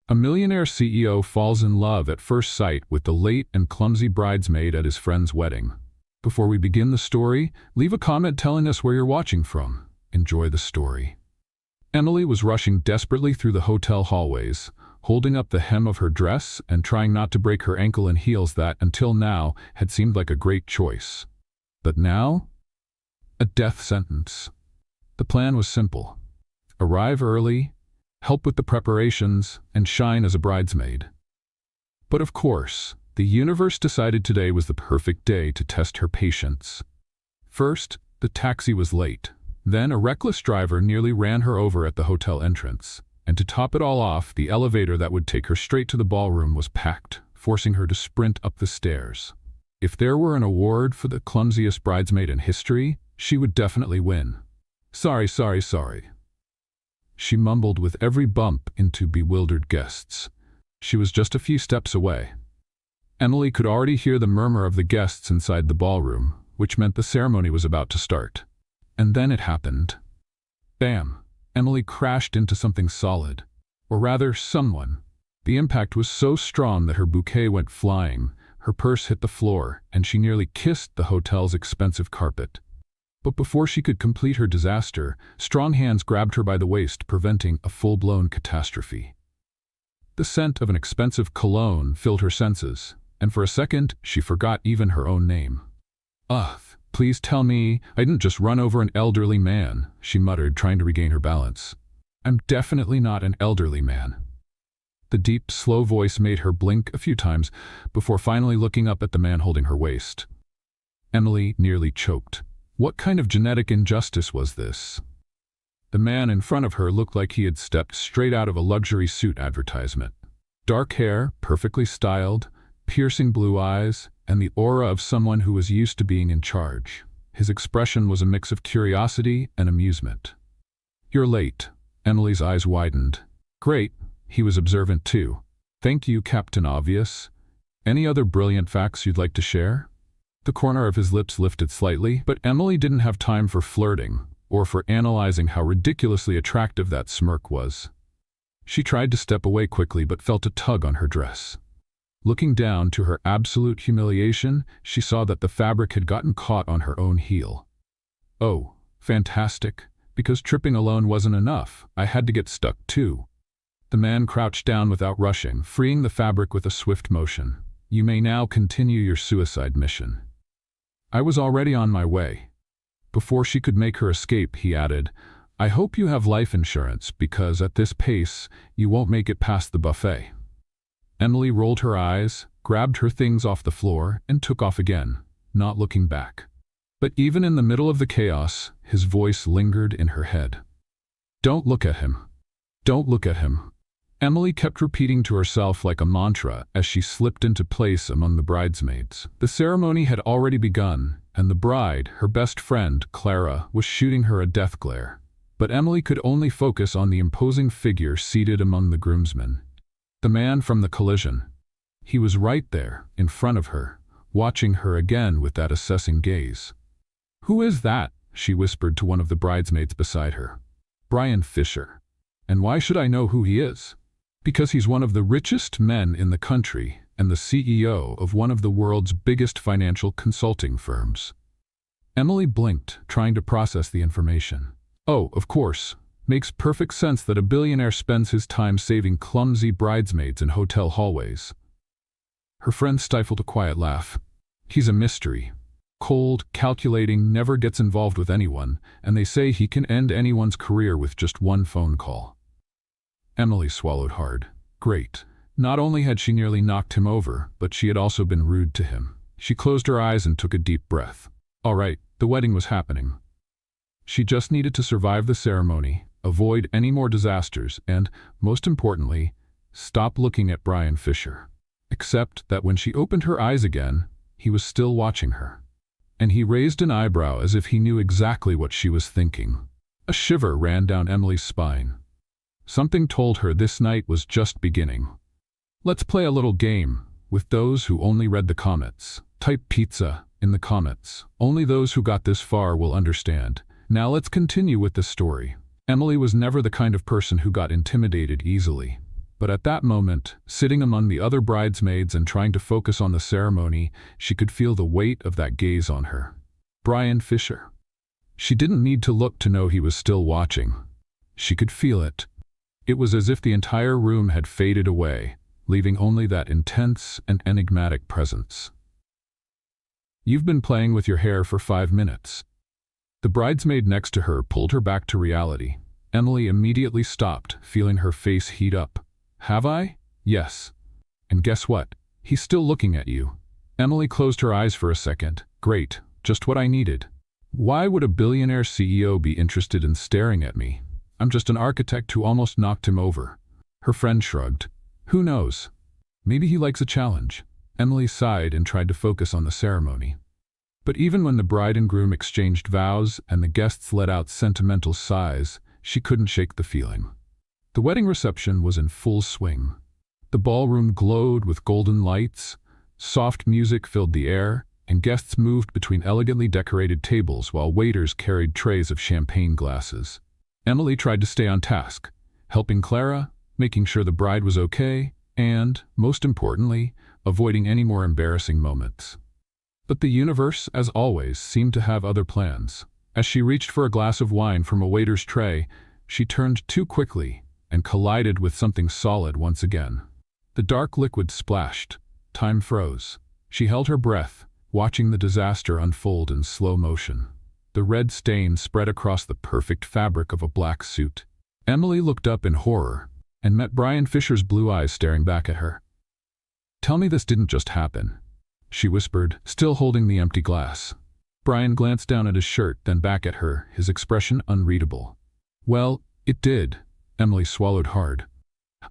A millionaire CEO falls in love at first sight with the late and clumsy bridesmaid at his friend's wedding. Before we begin the story, leave a comment telling us where you're watching from. Enjoy the story. Emily was rushing desperately through the hotel hallways, holding up the hem of her dress and trying not to break her ankle in heels that, until now, had seemed like a great choice. But now? A death sentence. The plan was simple. Arrive early, help with the preparations, and shine as a bridesmaid. But of course, the universe decided today was the perfect day to test her patience. First, the taxi was late. Then a reckless driver nearly ran her over at the hotel entrance. And to top it all off, the elevator that would take her straight to the ballroom was packed, forcing her to sprint up the stairs. If there were an award for the clumsiest bridesmaid in history, she would definitely win. Sorry. She mumbled with every bump into bewildered guests. She was just a few steps away. Emily could already hear the murmur of the guests inside the ballroom, which meant the ceremony was about to start. And then it happened. Bam! Emily crashed into something solid. Or rather, someone. The impact was so strong that her bouquet went flying, her purse hit the floor, and she nearly kissed the hotel's expensive carpet. But before she could complete her disaster, strong hands grabbed her by the waist, preventing a full-blown catastrophe. The scent of an expensive cologne filled her senses, and for a second she forgot even her own name. "Ugh, please tell me I didn't just run over an elderly man," she muttered, trying to regain her balance. "I'm definitely not an elderly man." The deep, slow voice made her blink a few times before finally looking up at the man holding her waist. Emily nearly choked. What kind of genetic injustice was this? The man in front of her looked like he had stepped straight out of a luxury suit advertisement. Dark hair, perfectly styled, piercing blue eyes, and the aura of someone who was used to being in charge. His expression was a mix of curiosity and amusement. "You're late." Emily's eyes widened. "Great." He was observant too. "Thank you, Captain Obvious. Any other brilliant facts you'd like to share?" The corner of his lips lifted slightly, but Emily didn't have time for flirting, or for analyzing how ridiculously attractive that smirk was. She tried to step away quickly but felt a tug on her dress. Looking down, to her absolute humiliation, she saw that the fabric had gotten caught on her own heel. "Oh, fantastic. Because tripping alone wasn't enough, I had to get stuck too." The man crouched down without rushing, freeing the fabric with a swift motion. "You may now continue your suicide mission." "I was already on my way." Before she could make her escape, he added, "I hope you have life insurance, because at this pace, you won't make it past the buffet." Emily rolled her eyes, grabbed her things off the floor, and took off again, not looking back. But even in the middle of the chaos, his voice lingered in her head. "Don't look at him. Don't look at him." Emily kept repeating to herself like a mantra as she slipped into place among the bridesmaids. The ceremony had already begun, and the bride, her best friend, Clara, was shooting her a death glare. But Emily could only focus on the imposing figure seated among the groomsmen. The man from the collision. He was right there, in front of her, watching her again with that assessing gaze. "Who is that?" she whispered to one of the bridesmaids beside her. "Brian Fisher." "And why should I know who he is?" "Because he's one of the richest men in the country and the CEO of one of the world's biggest financial consulting firms." Emily blinked, trying to process the information. "Oh, of course. Makes perfect sense that a billionaire spends his time saving clumsy bridesmaids in hotel hallways." Her friend stifled a quiet laugh. "He's a mystery. Cold, calculating, never gets involved with anyone, and they say he can end anyone's career with just one phone call." Emily swallowed hard. Great. Not only had she nearly knocked him over, but she had also been rude to him. She closed her eyes and took a deep breath. All right, the wedding was happening. She just needed to survive the ceremony, avoid any more disasters, and, most importantly, stop looking at Brian Fisher. Except that when she opened her eyes again, he was still watching her. And he raised an eyebrow as if he knew exactly what she was thinking. A shiver ran down Emily's spine. Something told her this night was just beginning. "Let's play a little game, with those who only read the comments. Type pizza in the comments. Only those who got this far will understand. Now let's continue with the story." Emily was never the kind of person who got intimidated easily. But at that moment, sitting among the other bridesmaids and trying to focus on the ceremony, she could feel the weight of that gaze on her. Brian Fisher. She didn't need to look to know he was still watching. She could feel it. It was as if the entire room had faded away, leaving only that intense and enigmatic presence. "You've been playing with your hair for 5 minutes." The bridesmaid next to her pulled her back to reality. Emily immediately stopped, feeling her face heat up. "Have I?" "Yes. And guess what? He's still looking at you." Emily closed her eyes for a second. "Great, just what I needed. Why would a billionaire CEO be interested in staring at me? I'm just an architect who almost knocked him over." Her friend shrugged. "Who knows? Maybe he likes a challenge." Emily sighed and tried to focus on the ceremony. But even when the bride and groom exchanged vows and the guests let out sentimental sighs, she couldn't shake the feeling. The wedding reception was in full swing. The ballroom glowed with golden lights, soft music filled the air, and guests moved between elegantly decorated tables while waiters carried trays of champagne glasses. Emily tried to stay on task, helping Clara, making sure the bride was okay, and, most importantly, avoiding any more embarrassing moments. But the universe, as always, seemed to have other plans. As she reached for a glass of wine from a waiter's tray, she turned too quickly and collided with something solid once again. The dark liquid splashed. Time froze. She held her breath, watching the disaster unfold in slow motion. The red stain spread across the perfect fabric of a black suit. Emily looked up in horror and met Brian Fisher's blue eyes staring back at her. "Tell me this didn't just happen," she whispered, still holding the empty glass. Brian glanced down at his shirt, then back at her, his expression unreadable. "Well, it did." Emily swallowed hard.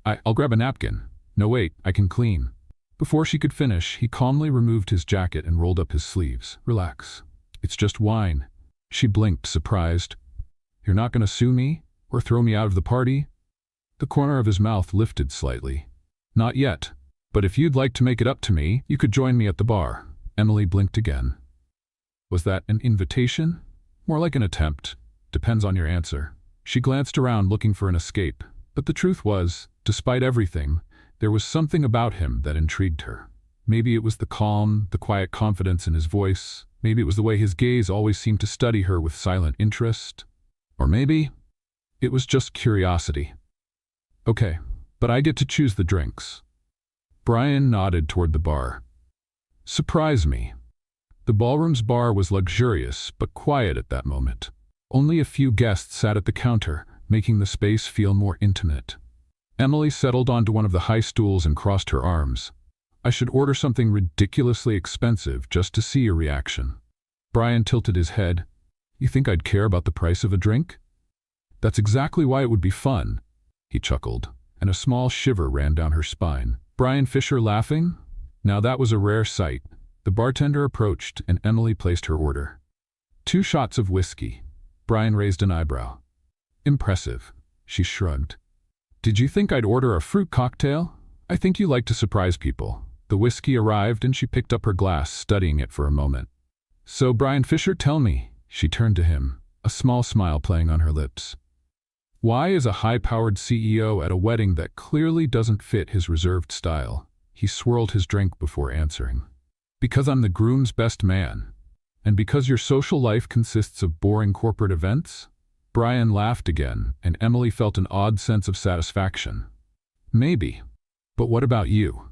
I'll grab a napkin." "No, wait, I can clean." Before she could finish, he calmly removed his jacket and rolled up his sleeves. "Relax. It's just wine." She blinked, surprised. "You're not going to sue me? Or throw me out of the party?" The corner of his mouth lifted slightly. "Not yet. But if you'd like to make it up to me, you could join me at the bar." Emily blinked again. "Was that an invitation? More like an attempt. Depends on your answer." She glanced around looking for an escape, but the truth was, despite everything, there was something about him that intrigued her. Maybe it was the calm, the quiet confidence in his voice. Maybe it was the way his gaze always seemed to study her with silent interest. Or maybe it was just curiosity. "Okay, but I get to choose the drinks." Brian nodded toward the bar. "Surprise me." The ballroom's bar was luxurious but quiet at that moment. Only a few guests sat at the counter, making the space feel more intimate. Emily settled onto one of the high stools and crossed her arms. "I should order something ridiculously expensive just to see your reaction." Brian tilted his head. "You think I'd care about the price of a drink?" "That's exactly why it would be fun," he chuckled, and a small shiver ran down her spine. Brian Fisher laughing? Now that was a rare sight. The bartender approached and Emily placed her order. 2 shots of whiskey. Brian raised an eyebrow. "Impressive." She shrugged. "Did you think I'd order a fruit cocktail? I think you like to surprise people." The whiskey arrived and she picked up her glass, studying it for a moment. "So, Brian Fisher, tell me." She turned to him, a small smile playing on her lips. "Why is a high-powered CEO at a wedding that clearly doesn't fit his reserved style?" He swirled his drink before answering. "Because I'm the groom's best man. And because your social life consists of boring corporate events?" Brian laughed again, and Emily felt an odd sense of satisfaction. "Maybe. But what about you?"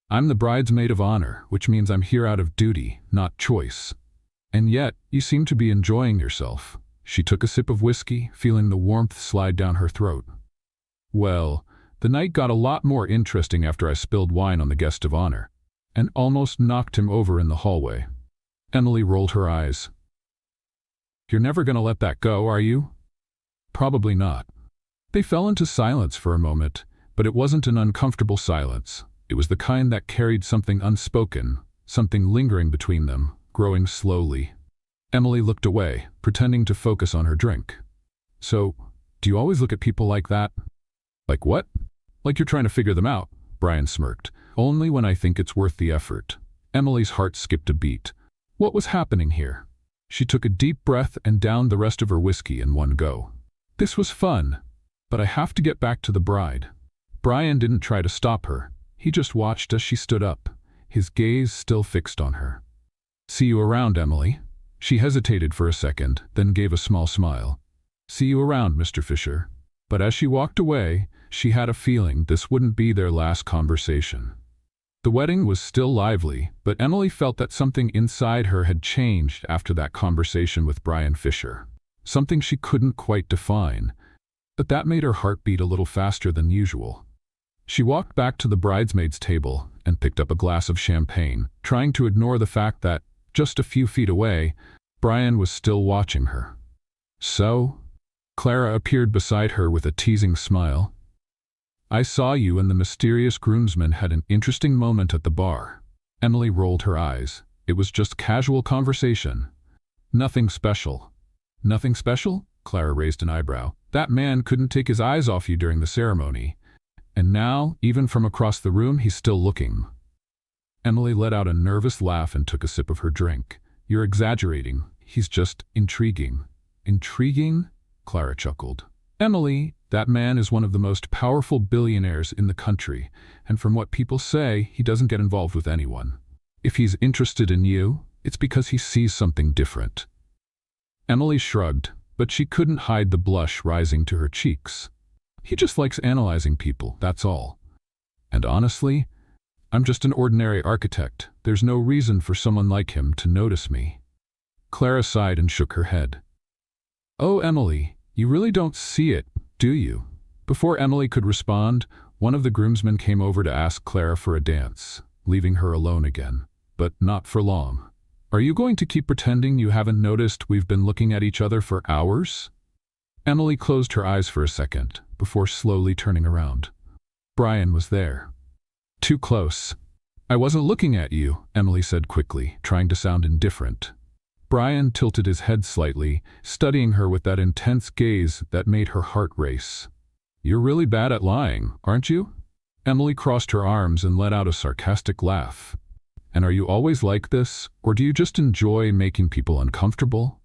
"I'm the bridesmaid of honor, which means I'm here out of duty, not choice." "And yet, you seem to be enjoying yourself." She took a sip of whiskey, feeling the warmth slide down her throat. "Well, the night got a lot more interesting after I spilled wine on the guest of honor, and almost knocked him over in the hallway." Emily rolled her eyes. "You're never going to let that go, are you?" "Probably not." They fell into silence for a moment, but it wasn't an uncomfortable silence. It was the kind that carried something unspoken, something lingering between them, growing slowly. Emily looked away, pretending to focus on her drink. "So, do you always look at people like that?" "Like what?" "Like you're trying to figure them out," Brian smirked. "Only when I think it's worth the effort." Emily's heart skipped a beat. What was happening here? She took a deep breath and downed the rest of her whiskey in one go. "This was fun, but I have to get back to the bride." Brian didn't try to stop her. He just watched as she stood up, his gaze still fixed on her. "See you around, Emily." She hesitated for a second, then gave a small smile. "See you around, Mr. Fisher." But as she walked away, she had a feeling this wouldn't be their last conversation. The wedding was still lively, but Emily felt that something inside her had changed after that conversation with Brian Fisher. Something she couldn't quite define, but that made her heart beat a little faster than usual. She walked back to the bridesmaids' table and picked up a glass of champagne, trying to ignore the fact that, just a few feet away, Brian was still watching her. "So?" Clara appeared beside her with a teasing smile. "I saw you and the mysterious groomsman had an interesting moment at the bar." Emily rolled her eyes. It was just casual conversation. "Nothing special." "Nothing special?" Clara raised an eyebrow. "That man couldn't take his eyes off you during the ceremony. And now, even from across the room, he's still looking." Emily let out a nervous laugh and took a sip of her drink. "You're exaggerating. He's just intriguing." "Intriguing?" Clara chuckled. "Emily, that man is one of the most powerful billionaires in the country, and from what people say, he doesn't get involved with anyone. If he's interested in you, it's because he sees something different." Emily shrugged, but she couldn't hide the blush rising to her cheeks. "He just likes analyzing people, that's all. And honestly, I'm just an ordinary architect. There's no reason for someone like him to notice me." Clara sighed and shook her head. "Oh, Emily, you really don't see it, do you?" Before Emily could respond, one of the groomsmen came over to ask Clara for a dance, leaving her alone again. But not for long. "Are you going to keep pretending you haven't noticed we've been looking at each other for hours?" Emily closed her eyes for a second, before slowly turning around. Brian was there. Too close. "I wasn't looking at you," Emily said quickly, trying to sound indifferent. Brian tilted his head slightly, studying her with that intense gaze that made her heart race. "You're really bad at lying, aren't you?" Emily crossed her arms and let out a sarcastic laugh. "And are you always like this, or do you just enjoy making people uncomfortable?"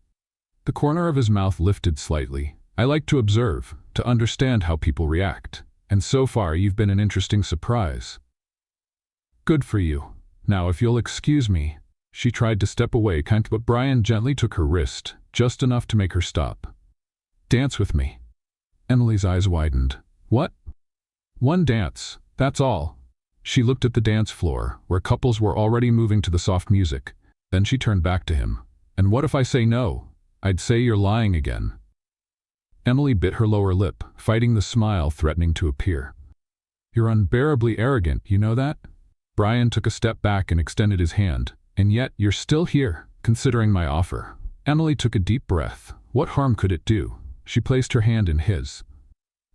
The corner of his mouth lifted slightly. "I like to observe, to understand how people react. And so far you've been an interesting surprise." "Good for you. Now if you'll excuse me." She tried to step away, but Brian gently took her wrist, just enough to make her stop. "Dance with me." Emily's eyes widened. "What?" "One dance, that's all." She looked at the dance floor, where couples were already moving to the soft music. Then she turned back to him. "And what if I say no? I'd say you're lying again." Emily bit her lower lip, fighting the smile threatening to appear. "You're unbearably arrogant, you know that?" Brian took a step back and extended his hand. "And yet, you're still here, considering my offer." Emily took a deep breath. What harm could it do? She placed her hand in his.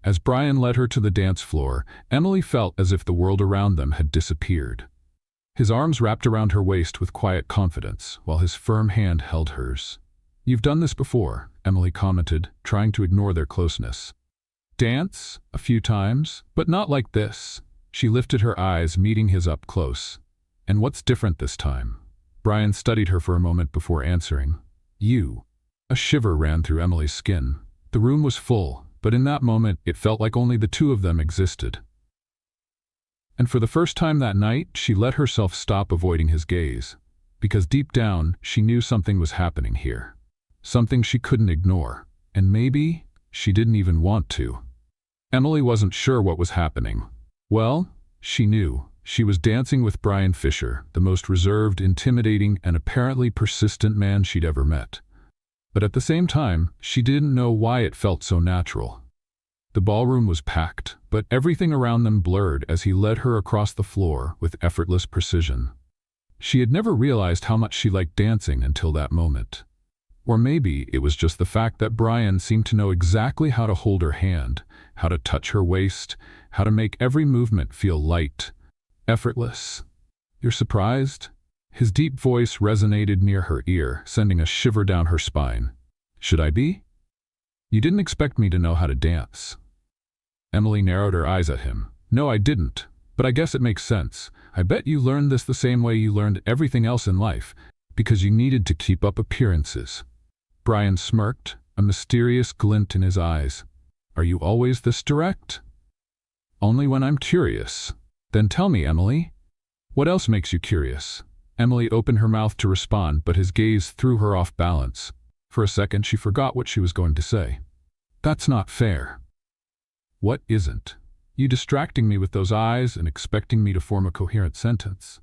As Brian led her to the dance floor, Emily felt as if the world around them had disappeared. His arms wrapped around her waist with quiet confidence, while his firm hand held hers. "You've done this before," Emily commented, trying to ignore their closeness. "Dance? A few times, but not like this." She lifted her eyes, meeting his up close. "And what's different this time?" Brian studied her for a moment before answering. "You." A shiver ran through Emily's skin. The room was full, but in that moment it felt like only the two of them existed. And for the first time that night, she let herself stop avoiding his gaze. Because deep down, she knew something was happening here. Something she couldn't ignore. And maybe, she didn't even want to. Emily wasn't sure what was happening. Well, she knew. She was dancing with Brian Fisher, the most reserved, intimidating, and apparently persistent man she'd ever met. But at the same time, she didn't know why it felt so natural. The ballroom was packed, but everything around them blurred as he led her across the floor with effortless precision. She had never realized how much she liked dancing until that moment. Or maybe it was just the fact that Brian seemed to know exactly how to hold her hand, how to touch her waist, how to make every movement feel light, effortless. "You're surprised?" His deep voice resonated near her ear, sending a shiver down her spine. "Should I be? You didn't expect me to know how to dance." Emily narrowed her eyes at him. "No, I didn't. But I guess it makes sense. I bet you learned this the same way you learned everything else in life, because you needed to keep up appearances." Brian smirked, a mysterious glint in his eyes. "Are you always this direct?" Only when I'm curious. Then tell me, Emily. What else makes you curious? Emily opened her mouth to respond, but his gaze threw her off balance. For a second, she forgot what she was going to say. That's not fair. What isn't? You distracting me with those eyes and expecting me to form a coherent sentence.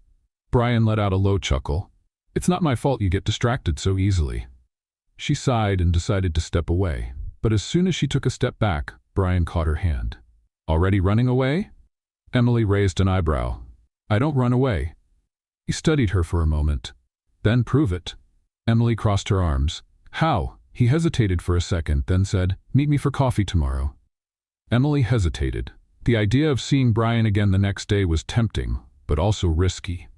Brian let out a low chuckle. It's not my fault you get distracted so easily. She sighed and decided to step away, but as soon as she took a step back, Brian caught her hand. Already running away? Emily raised an eyebrow. I don't run away. He studied her for a moment. Then prove it. Emily crossed her arms. How? He hesitated for a second, then said, Meet me for coffee tomorrow. Emily hesitated. The idea of seeing Brian again the next day was tempting, but also risky.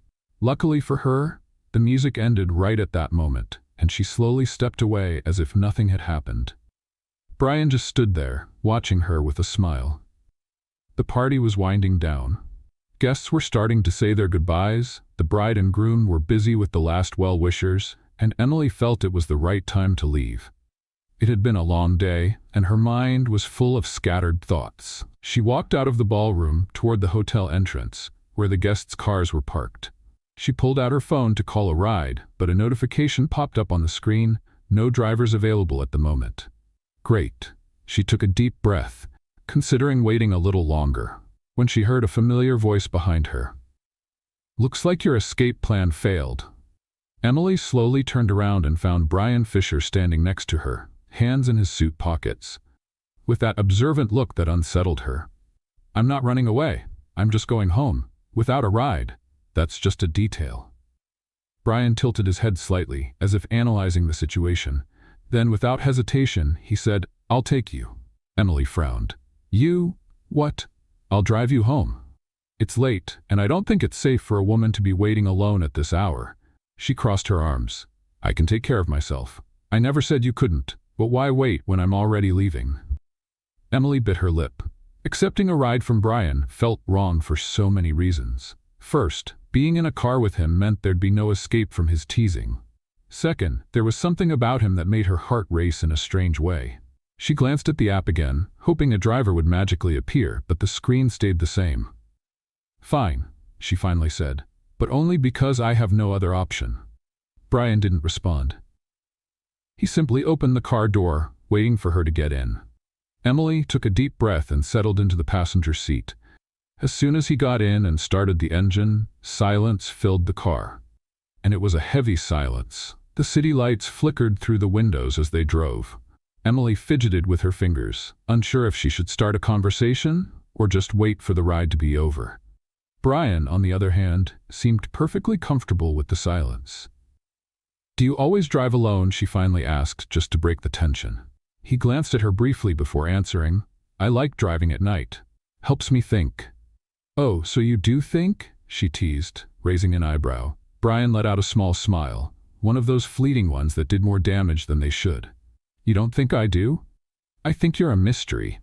Luckily for her, the music ended right at that moment, and she slowly stepped away as if nothing had happened. Brian just stood there, watching her with a smile. The party was winding down. Guests were starting to say their goodbyes, the bride and groom were busy with the last well-wishers, and Emily felt it was the right time to leave. It had been a long day, and her mind was full of scattered thoughts. She walked out of the ballroom toward the hotel entrance, where the guests' cars were parked. She pulled out her phone to call a ride, but a notification popped up on the screen, no drivers available at the moment. Great. She took a deep breath, considering waiting a little longer, when she heard a familiar voice behind her. Looks like your escape plan failed. Emily slowly turned around and found Brian Fisher standing next to her, hands in his suit pockets, with that observant look that unsettled her. I'm not running away. I'm just going home, without a ride. That's just a detail. Brian tilted his head slightly, as if analyzing the situation. Then, without hesitation, he said, I'll take you. Emily frowned. You? What? I'll drive you home. It's late, and I don't think it's safe for a woman to be waiting alone at this hour. She crossed her arms. I can take care of myself. I never said you couldn't, but why wait when I'm already leaving? Emily bit her lip. Accepting a ride from Brian felt wrong for so many reasons. First, being in a car with him meant there'd be no escape from his teasing. Second, there was something about him that made her heart race in a strange way. She glanced at the app again, hoping a driver would magically appear, but the screen stayed the same. Fine, she finally said, but only because I have no other option. Brian didn't respond. He simply opened the car door, waiting for her to get in. Emily took a deep breath and settled into the passenger seat. As soon as he got in and started the engine, silence filled the car. And it was a heavy silence. The city lights flickered through the windows as they drove. Emily fidgeted with her fingers, unsure if she should start a conversation or just wait for the ride to be over. Brian, on the other hand, seemed perfectly comfortable with the silence. Do you always drive alone? She finally asked, just to break the tension. He glanced at her briefly before answering, I like driving at night. Helps me think. Oh, so you do think? She teased, raising an eyebrow. Brian let out a small smile, one of those fleeting ones that did more damage than they should. You don't think I do? I think you're a mystery.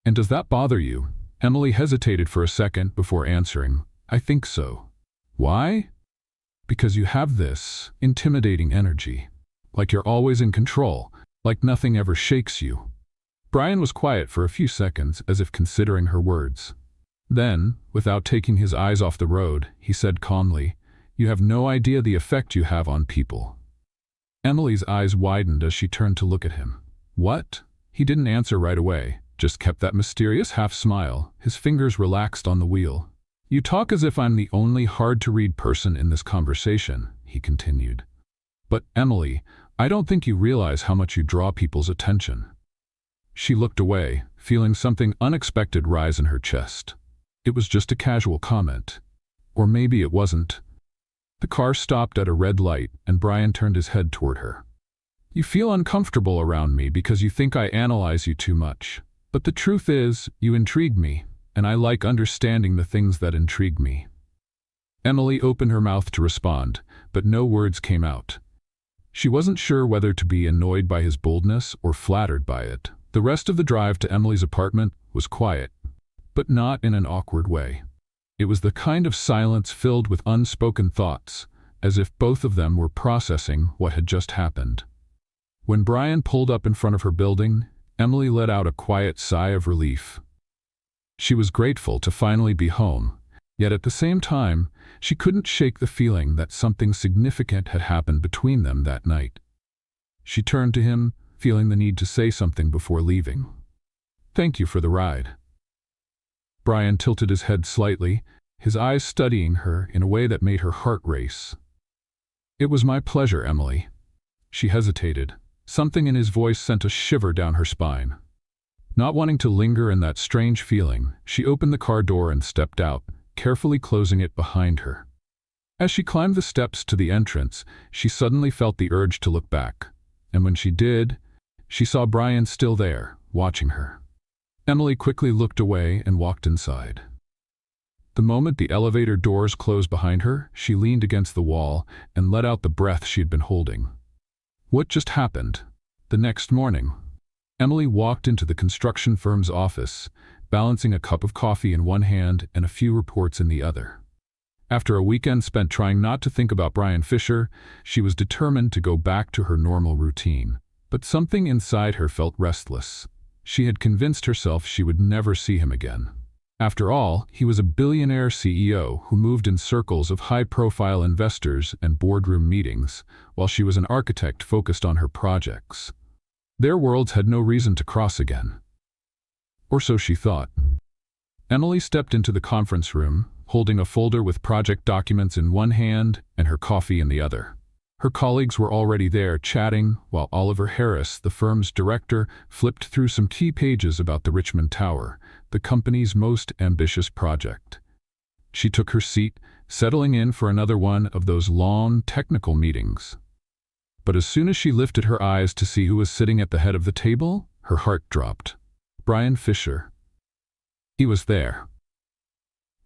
And does that bother you? Emily hesitated for a second before answering, I think so. Why? Because you have this intimidating energy. Like you're always in control, like nothing ever shakes you. Brian was quiet for a few seconds, as if considering her words. Then, without taking his eyes off the road, he said calmly, You have no idea the effect you have on people. Emily's eyes widened as she turned to look at him. What? He didn't answer right away, just kept that mysterious half-smile, his fingers relaxed on the wheel. You talk as if I'm the only hard-to-read person in this conversation, he continued. But, Emily, I don't think you realize how much you draw people's attention. She looked away, feeling something unexpected rise in her chest. It was just a casual comment. Or maybe it wasn't. The car stopped at a red light, and Brian turned his head toward her. You feel uncomfortable around me because you think I analyze you too much. But the truth is, you intrigue me, and I like understanding the things that intrigue me. Emily opened her mouth to respond, but no words came out. She wasn't sure whether to be annoyed by his boldness or flattered by it. The rest of the drive to Emily's apartment was quiet, but not in an awkward way. It was the kind of silence filled with unspoken thoughts, as if both of them were processing what had just happened. When Brian pulled up in front of her building, Emily let out a quiet sigh of relief. She was grateful to finally be home, yet at the same time, she couldn't shake the feeling that something significant had happened between them that night. She turned to him, feeling the need to say something before leaving. "Thank you for the ride." Brian tilted his head slightly, his eyes studying her in a way that made her heart race. "It was my pleasure, Emily." She hesitated. Something in his voice sent a shiver down her spine. Not wanting to linger in that strange feeling, she opened the car door and stepped out, carefully closing it behind her. As she climbed the steps to the entrance, she suddenly felt the urge to look back. And when she did, she saw Brian still there, watching her. Emily quickly looked away and walked inside. The moment the elevator doors closed behind her, she leaned against the wall and let out the breath she had been holding. What just happened? The next morning, Emily walked into the construction firm's office, balancing a cup of coffee in one hand and a few reports in the other. After a weekend spent trying not to think about Brian Fisher, she was determined to go back to her normal routine. But something inside her felt restless. She had convinced herself she would never see him again. After all, he was a billionaire CEO who moved in circles of high-profile investors and boardroom meetings, while she was an architect focused on her projects. Their worlds had no reason to cross again. Or so she thought. Emily stepped into the conference room, holding a folder with project documents in one hand and her coffee in the other. Her colleagues were already there chatting, while Oliver Harris, the firm's director, flipped through some key pages about the Richmond Tower, the company's most ambitious project. She took her seat, settling in for another one of those long, technical meetings. But as soon as she lifted her eyes to see who was sitting at the head of the table, her heart dropped. Brian Fisher. He was there.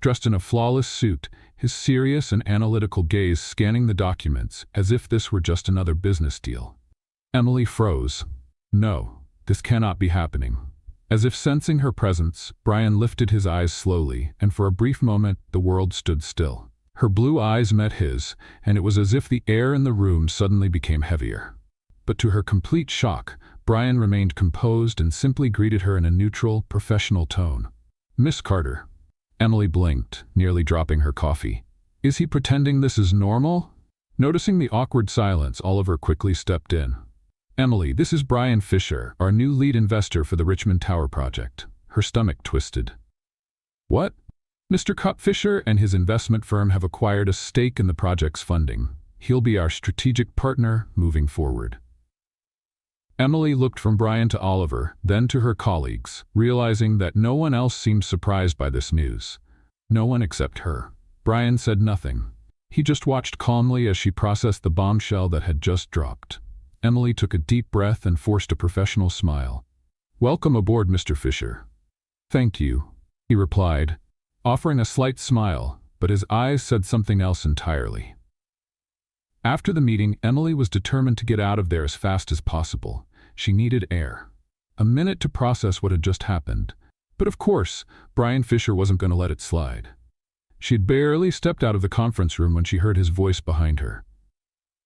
Dressed in a flawless suit, his serious and analytical gaze scanning the documents as if this were just another business deal. Emily froze. No, this cannot be happening. As if sensing her presence, Brian lifted his eyes slowly, and for a brief moment the world stood still. Her blue eyes met his, and it was as if the air in the room suddenly became heavier. But to her complete shock, Brian remained composed and simply greeted her in a neutral, professional tone. "Miss Carter." Emily blinked, nearly dropping her coffee. Is he pretending this is normal? Noticing the awkward silence, Oliver quickly stepped in. "Emily, this is Brian Fisher, our new lead investor for the Richmond Tower project." Her stomach twisted. "What?" "Mr. Cup Fisher and his investment firm have acquired a stake in the project's funding. He'll be our strategic partner moving forward." Emily looked from Brian to Oliver, then to her colleagues, realizing that no one else seemed surprised by this news. No one except her. Brian said nothing. He just watched calmly as she processed the bombshell that had just dropped. Emily took a deep breath and forced a professional smile. "Welcome aboard, Mr. Fisher." "Thank you," he replied, offering a slight smile, but his eyes said something else entirely. After the meeting, Emily was determined to get out of there as fast as possible. She needed air. A minute to process what had just happened. But of course, Brian Fisher wasn't going to let it slide. She had barely stepped out of the conference room when she heard his voice behind her.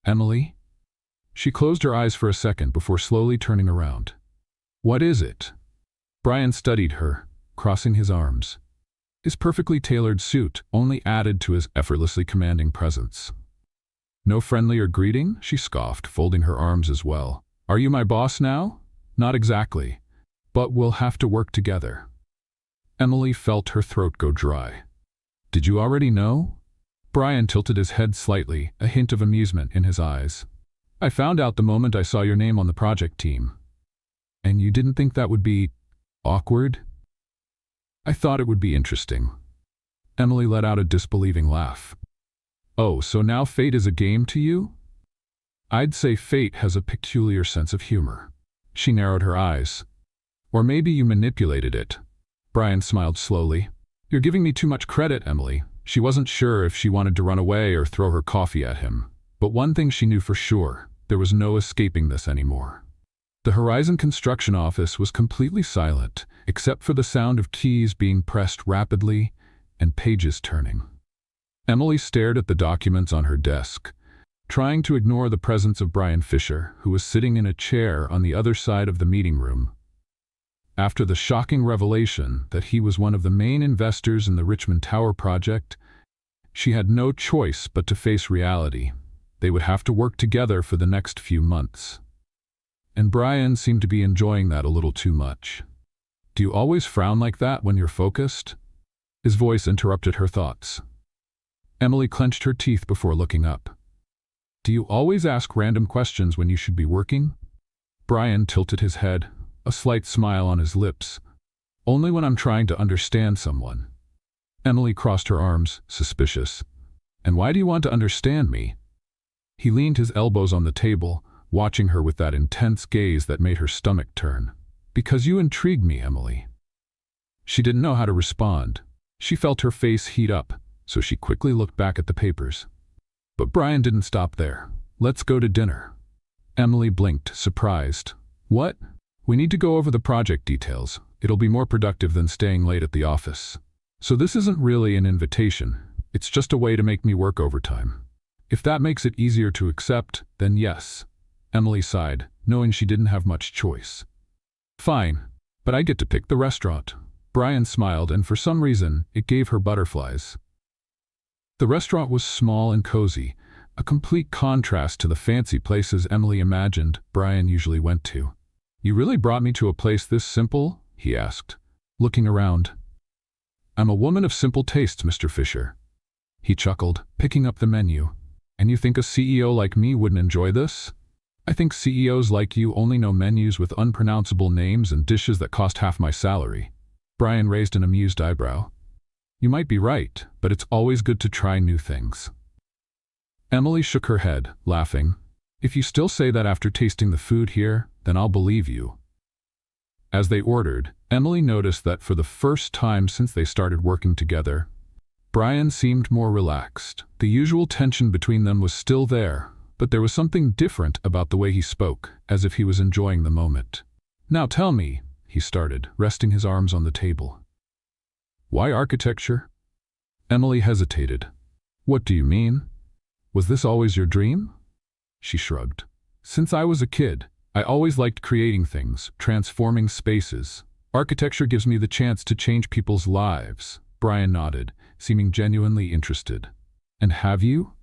"Emily?" She closed her eyes for a second before slowly turning around. "What is it?" Brian studied her, crossing his arms. His perfectly tailored suit only added to his effortlessly commanding presence. "No friendlier greeting?" she scoffed, folding her arms as well. "Are you my boss now?" "Not exactly, but we'll have to work together." Emily felt her throat go dry. "Did you already know?" Brian tilted his head slightly, a hint of amusement in his eyes. "I found out the moment I saw your name on the project team." "And you didn't think that would be awkward?" "I thought it would be interesting." Emily let out a disbelieving laugh. "Oh, so now fate is a game to you?" "I'd say fate has a peculiar sense of humor." She narrowed her eyes. "Or maybe you manipulated it." Brian smiled slowly. "You're giving me too much credit, Emily." She wasn't sure if she wanted to run away or throw her coffee at him. But one thing she knew for sure, there was no escaping this anymore. The Horizon construction office was completely silent, except for the sound of keys being pressed rapidly and pages turning. Emily stared at the documents on her desk, trying to ignore the presence of Brian Fisher, who was sitting in a chair on the other side of the meeting room. After the shocking revelation that he was one of the main investors in the Richmond Tower project, she had no choice but to face reality. They would have to work together for the next few months. And Brian seemed to be enjoying that a little too much. "Do you always frown like that when you're focused?" His voice interrupted her thoughts. Emily clenched her teeth before looking up. "Do you always ask random questions when you should be working?" Brian tilted his head, a slight smile on his lips. "Only when I'm trying to understand someone." Emily crossed her arms, suspicious. "And why do you want to understand me?" He leaned his elbows on the table, watching her with that intense gaze that made her stomach turn. "Because you intrigue me, Emily." She didn't know how to respond. She felt her face heat up, so she quickly looked back at the papers. But Brian didn't stop there. "Let's go to dinner." Emily blinked, surprised. "What?" "We need to go over the project details. It'll be more productive than staying late at the office." "So this isn't really an invitation. It's just a way to make me work overtime." "If that makes it easier to accept, then yes." Emily sighed, knowing she didn't have much choice. "Fine, but I get to pick the restaurant." Brian smiled, and for some reason, it gave her butterflies. The restaurant was small and cozy, a complete contrast to the fancy places Emily imagined Brian usually went to. "You really brought me to a place this simple?" he asked, looking around. "I'm a woman of simple tastes, Mr. Fisher." He chuckled, picking up the menu. "And you think a CEO like me wouldn't enjoy this?" "I think CEOs like you only know menus with unpronounceable names and dishes that cost half my salary." Brian raised an amused eyebrow. "You might be right, but it's always good to try new things." Emily shook her head, laughing. "If you still say that after tasting the food here, then I'll believe you." As they ordered, Emily noticed that for the first time since they started working together, Brian seemed more relaxed. The usual tension between them was still there, but there was something different about the way he spoke, as if he was enjoying the moment. "Now tell me," he started, resting his arms on the table. "Why architecture?" Emily hesitated. "What do you mean? Was this always your dream?" She shrugged. "Since I was a kid, I always liked creating things, transforming spaces. Architecture gives me the chance to change people's lives." Brian nodded, seeming genuinely interested. "And have you?"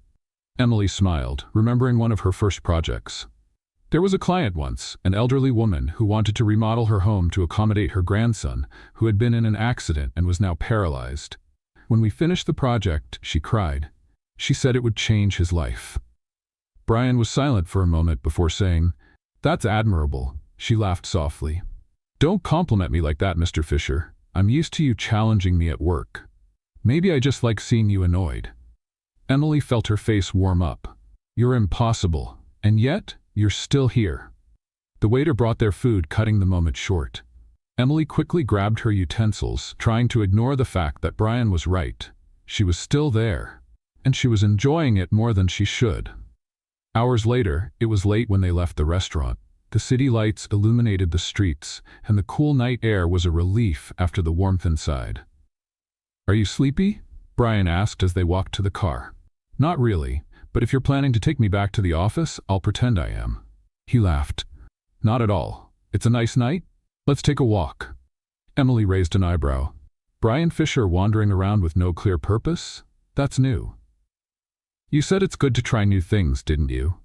Emily smiled, remembering one of her first projects. "There was a client once, an elderly woman who wanted to remodel her home to accommodate her grandson, who had been in an accident and was now paralyzed. When we finished the project, she cried. She said it would change his life." Brian was silent for a moment before saying, "That's admirable." She laughed softly. "Don't compliment me like that, Mr. Fisher. I'm used to you challenging me at work. Maybe I just like seeing you annoyed." Emily felt her face warm up. "You're impossible, and yet you're still here." The waiter brought their food, cutting the moment short. Emily quickly grabbed her utensils, trying to ignore the fact that Brian was right. She was still there, and she was enjoying it more than she should. Hours later, it was late when they left the restaurant. The city lights illuminated the streets, and the cool night air was a relief after the warmth inside. "Are you sleepy?" Brian asked as they walked to the car. "Not really, but if you're planning to take me back to the office, I'll pretend I am." He laughed. "Not at all. It's a nice night? Let's take a walk." Emily raised an eyebrow. "Brian Fisher wandering around with no clear purpose? That's new." "You said it's good to try new things, didn't you?"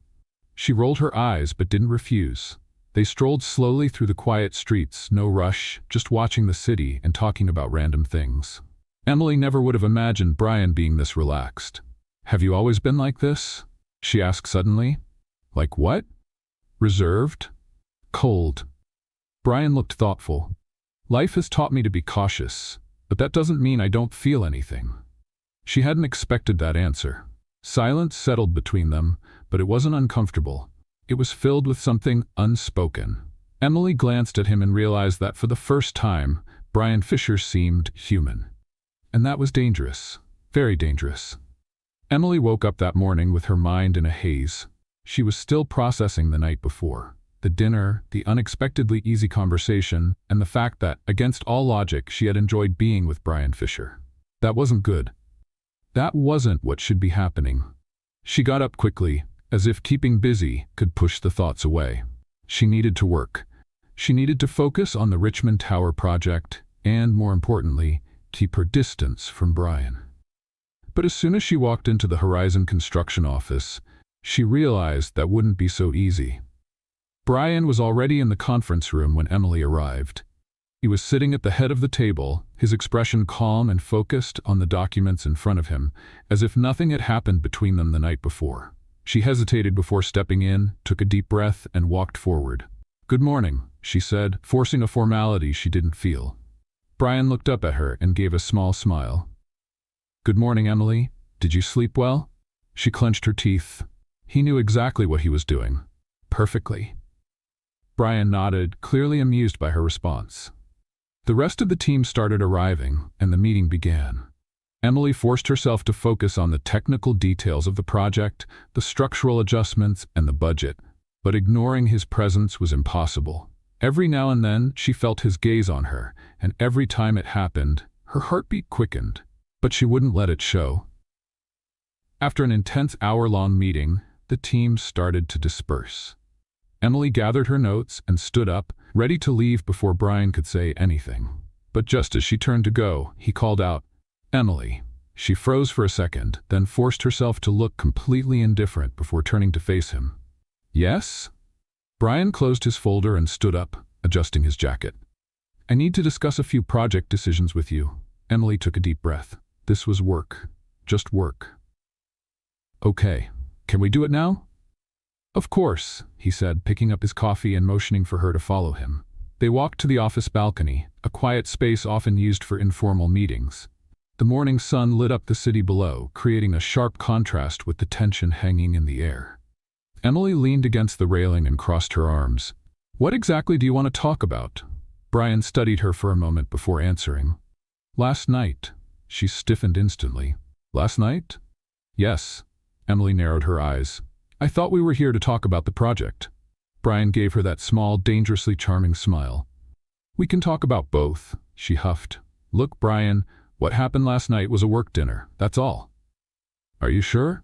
She rolled her eyes but didn't refuse. They strolled slowly through the quiet streets, no rush, just watching the city and talking about random things. Emily never would have imagined Brian being this relaxed. "Have you always been like this?" she asked suddenly. "Like what?" "Reserved? Cold?" Brian looked thoughtful. "Life has taught me to be cautious, but that doesn't mean I don't feel anything." She hadn't expected that answer. Silence settled between them, but it wasn't uncomfortable. It was filled with something unspoken. Emily glanced at him and realized that for the first time, Brian Fisher seemed human. And that was dangerous. Very dangerous. Emily woke up that morning with her mind in a haze. She was still processing the night before. The dinner, the unexpectedly easy conversation, and the fact that, against all logic, she had enjoyed being with Brian Fisher. That wasn't good. That wasn't what should be happening. She got up quickly, as if keeping busy could push the thoughts away. She needed to work. She needed to focus on the Richmond Tower project and, more importantly, keep her distance from Brian. But as soon as she walked into the Horizon construction office, she realized that wouldn't be so easy. Brian was already in the conference room when Emily arrived. He was sitting at the head of the table, his expression calm and focused on the documents in front of him, as if nothing had happened between them the night before. She hesitated before stepping in, took a deep breath, and walked forward. "Good morning," she said, forcing a formality she didn't feel. Brian looked up at her and gave a small smile. "Good morning, Emily. Did you sleep well?" She clenched her teeth. He knew exactly what he was doing. Perfectly. Brian nodded, clearly amused by her response. The rest of the team started arriving, and the meeting began. Emily forced herself to focus on the technical details of the project, the structural adjustments, and the budget, but ignoring his presence was impossible. Every now and then, she felt his gaze on her, and every time it happened, her heartbeat quickened, but she wouldn't let it show. After an intense hour-long meeting, the team started to disperse. Emily gathered her notes and stood up, ready to leave before Brian could say anything. But just as she turned to go, he called out, "Emily." She froze for a second, then forced herself to look completely indifferent before turning to face him. "Yes?" Brian closed his folder and stood up, adjusting his jacket. "I need to discuss a few project decisions with you." Emily took a deep breath. This was work. Just work. "Okay. Can we do it now?" "Of course," he said, picking up his coffee and motioning for her to follow him. They walked to the office balcony, a quiet space often used for informal meetings. The morning sun lit up the city below, creating a sharp contrast with the tension hanging in the air. Emily leaned against the railing and crossed her arms. "What exactly do you want to talk about?" Brian studied her for a moment before answering. "Last night." She stiffened instantly. "Last night?" "Yes." Emily narrowed her eyes. "I thought we were here to talk about the project." Brian gave her that small, dangerously charming smile. "We can talk about both," she huffed. "Look, Brian, what happened last night was a work dinner, that's all." "Are you sure?"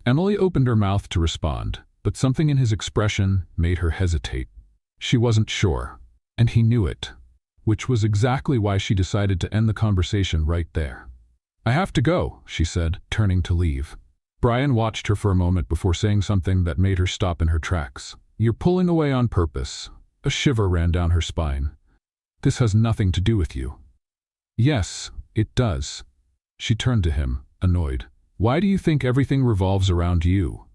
Emily opened her mouth to respond, but something in his expression made her hesitate. She wasn't sure, and he knew it, which was exactly why she decided to end the conversation right there. "I have to go," she said, turning to leave. Brian watched her for a moment before saying something that made her stop in her tracks. "You're pulling away on purpose." A shiver ran down her spine. "This has nothing to do with you." "Yes, it does." She turned to him, annoyed. "Why do you think everything revolves around you?"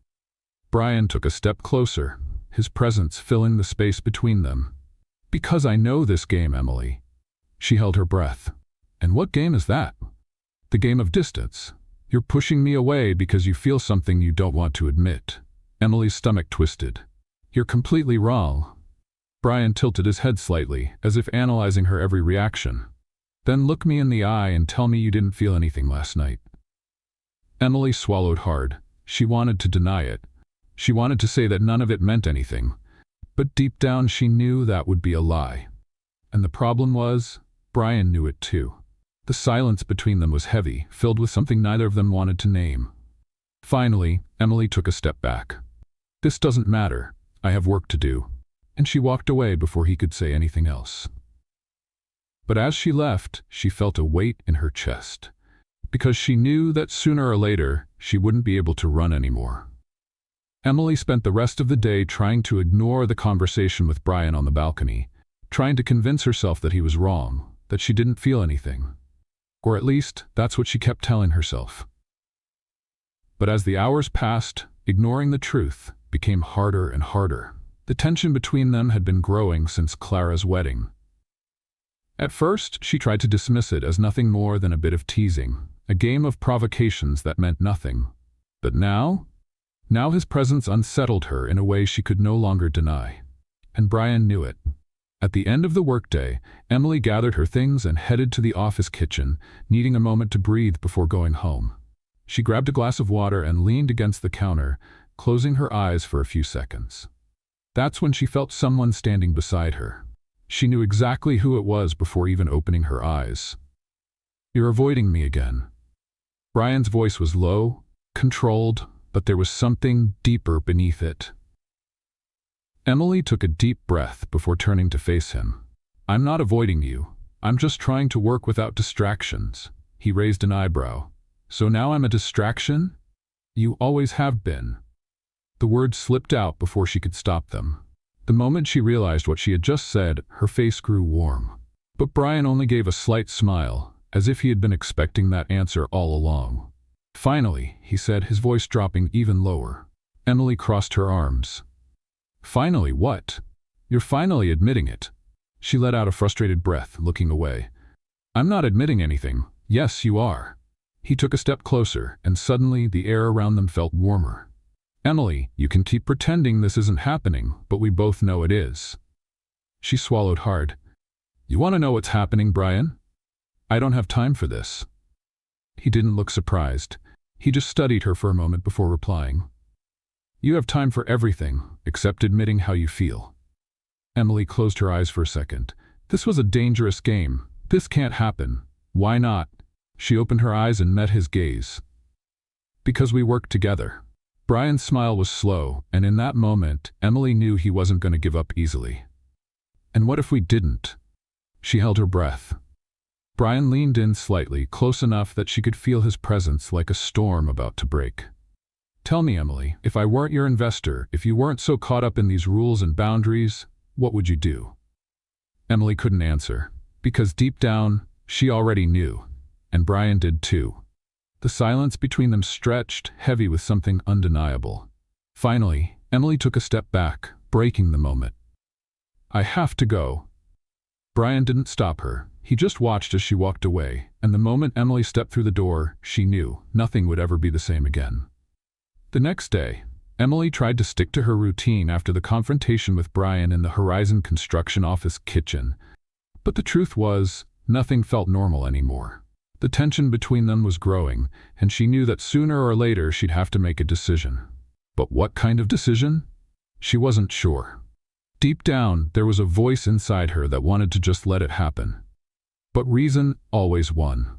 Brian took a step closer, his presence filling the space between them. "Because I know this game, Emily." She held her breath. "And what game is that?" "The game of distance. You're pushing me away because you feel something you don't want to admit." Emily's stomach twisted. "You're completely wrong." Brian tilted his head slightly, as if analyzing her every reaction. "Then look me in the eye and tell me you didn't feel anything last night." Emily swallowed hard. She wanted to deny it. She wanted to say that none of it meant anything. But deep down she knew that would be a lie. And the problem was, Brian knew it too. The silence between them was heavy, filled with something neither of them wanted to name. Finally, Emily took a step back. "This doesn't matter. I have work to do." And she walked away before he could say anything else. But as she left, she felt a weight in her chest, because she knew that sooner or later she wouldn't be able to run anymore. Emily spent the rest of the day trying to ignore the conversation with Brian on the balcony, trying to convince herself that he was wrong, that she didn't feel anything. Or at least, that's what she kept telling herself. But as the hours passed, ignoring the truth became harder and harder. The tension between them had been growing since Clara's wedding. At first, she tried to dismiss it as nothing more than a bit of teasing, a game of provocations that meant nothing. But now his presence unsettled her in a way she could no longer deny. And Brian knew it. At the end of the workday, Emily gathered her things and headed to the office kitchen, needing a moment to breathe before going home. She grabbed a glass of water and leaned against the counter, closing her eyes for a few seconds. That's when she felt someone standing beside her. She knew exactly who it was before even opening her eyes. "You're avoiding me again." Brian's voice was low, controlled, but there was something deeper beneath it. Emily took a deep breath before turning to face him. I'm not avoiding you. I'm just trying to work without distractions. He raised an eyebrow. So now I'm a distraction? You always have been. The words slipped out before she could stop them. The moment she realized what she had just said, her face grew warm. But Brian only gave a slight smile, as if he had been expecting that answer all along. Finally, he said, his voice dropping even lower. Emily crossed her arms. Finally what? You're finally admitting it. She let out a frustrated breath, looking away. I'm not admitting anything. Yes, you are. He took a step closer, and suddenly the air around them felt warmer. Emily, you can keep pretending this isn't happening, but we both know it is. She swallowed hard. You want to know what's happening, Brian? I don't have time for this. He didn't look surprised. He just studied her for a moment before replying. You have time for everything, except admitting how you feel. Emily closed her eyes for a second. This was a dangerous game. This can't happen. Why not? She opened her eyes and met his gaze. Because we work together. Brian's smile was slow, and in that moment, Emily knew he wasn't going to give up easily. And what if we didn't? She held her breath. Brian leaned in slightly, close enough that she could feel his presence like a storm about to break. Tell me, Emily, if I weren't your investor, if you weren't so caught up in these rules and boundaries, what would you do? Emily couldn't answer, because deep down, she already knew, and Brian did too. The silence between them stretched, heavy with something undeniable. Finally, Emily took a step back, breaking the moment. I have to go. Brian didn't stop her. He just watched as she walked away, and the moment Emily stepped through the door, she knew nothing would ever be the same again. The next day, Emily tried to stick to her routine after the confrontation with Brian in the Horizon construction office kitchen. But the truth was, nothing felt normal anymore. The tension between them was growing, and she knew that sooner or later she'd have to make a decision. But what kind of decision? She wasn't sure. Deep down, there was a voice inside her that wanted to just let it happen. But reason always won.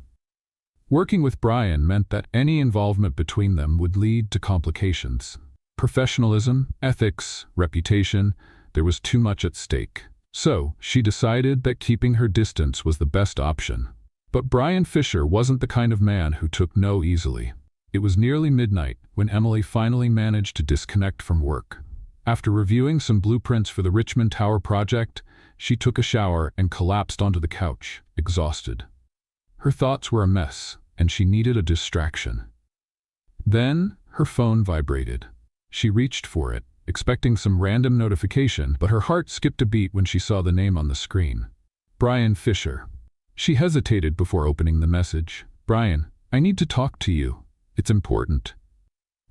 Working with Brian meant that any involvement between them would lead to complications. Professionalism, ethics, reputation, there was too much at stake. So, she decided that keeping her distance was the best option. But Brian Fisher wasn't the kind of man who took no easily. It was nearly midnight when Emily finally managed to disconnect from work. After reviewing some blueprints for the Richmond Tower project, she took a shower and collapsed onto the couch, exhausted. Her thoughts were a mess, and she needed a distraction. Then, her phone vibrated. She reached for it, expecting some random notification, but her heart skipped a beat when she saw the name on the screen. Brian Fisher. She hesitated before opening the message. Brian, I need to talk to you. It's important.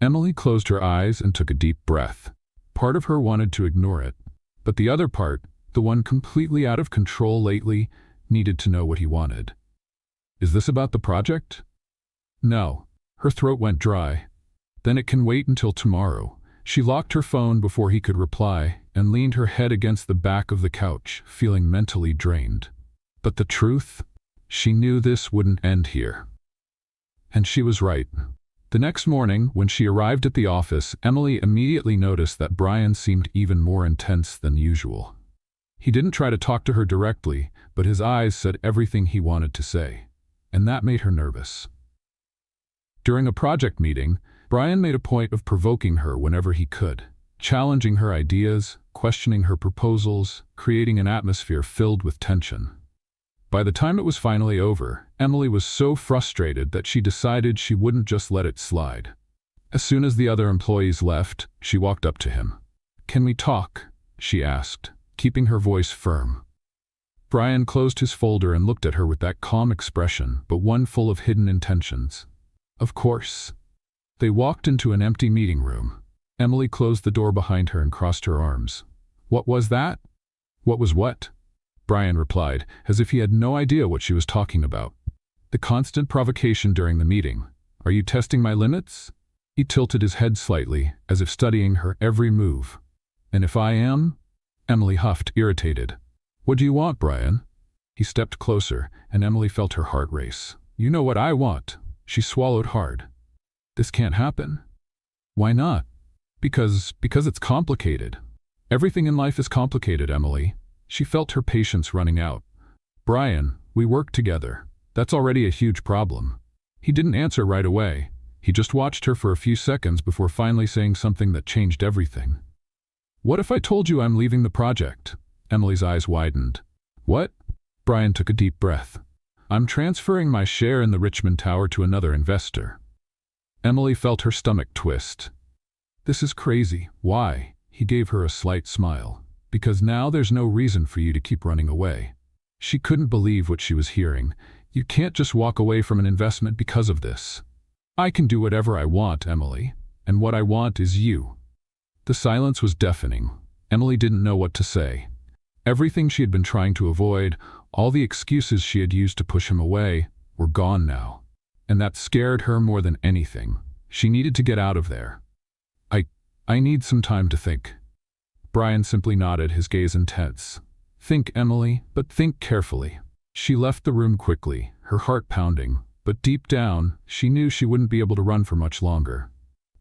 Emily closed her eyes and took a deep breath. Part of her wanted to ignore it, but the other part, the one completely out of control lately, needed to know what he wanted. Is this about the project? No. Her throat went dry. Then it can wait until tomorrow. She locked her phone before he could reply and leaned her head against the back of the couch, feeling mentally drained. But the truth? She knew this wouldn't end here. And she was right. The next morning, when she arrived at the office, Emily immediately noticed that Brian seemed even more intense than usual. He didn't try to talk to her directly, but his eyes said everything he wanted to say, and that made her nervous. During a project meeting, Brian made a point of provoking her whenever he could, challenging her ideas, questioning her proposals, creating an atmosphere filled with tension. By the time it was finally over, Emily was so frustrated that she decided she wouldn't just let it slide. As soon as the other employees left, she walked up to him. "Can we talk?" she asked, keeping her voice firm. Brian closed his folder and looked at her with that calm expression, but one full of hidden intentions. Of course. They walked into an empty meeting room. Emily closed the door behind her and crossed her arms. "What was that?" "What was what?" Brian replied, as if he had no idea what she was talking about. "The constant provocation during the meeting. Are you testing my limits?" He tilted his head slightly, as if studying her every move. "And if I am?" Emily huffed, irritated. "What do you want, Brian?" He stepped closer, and Emily felt her heart race. "You know what I want." She swallowed hard. "This can't happen." "Why not?" Because it's complicated. Everything in life is complicated, Emily. She felt her patience running out. Brian, we work together. That's already a huge problem. He didn't answer right away. He just watched her for a few seconds before finally saying something that changed everything. What if I told you I'm leaving the project? Emily's eyes widened. What? Brian took a deep breath. I'm transferring my share in the Richmond Tower to another investor. Emily felt her stomach twist. This is crazy. Why? He gave her a slight smile. Because now there's no reason for you to keep running away. She couldn't believe what she was hearing. You can't just walk away from an investment because of this. I can do whatever I want, Emily. And what I want is you. The silence was deafening. Emily didn't know what to say. Everything she had been trying to avoid, all the excuses she had used to push him away, were gone now. And that scared her more than anything. She needed to get out of there. I need some time to think. Brian simply nodded, his gaze intense. Think, Emily, but think carefully. She left the room quickly, her heart pounding, but deep down, she knew she wouldn't be able to run for much longer.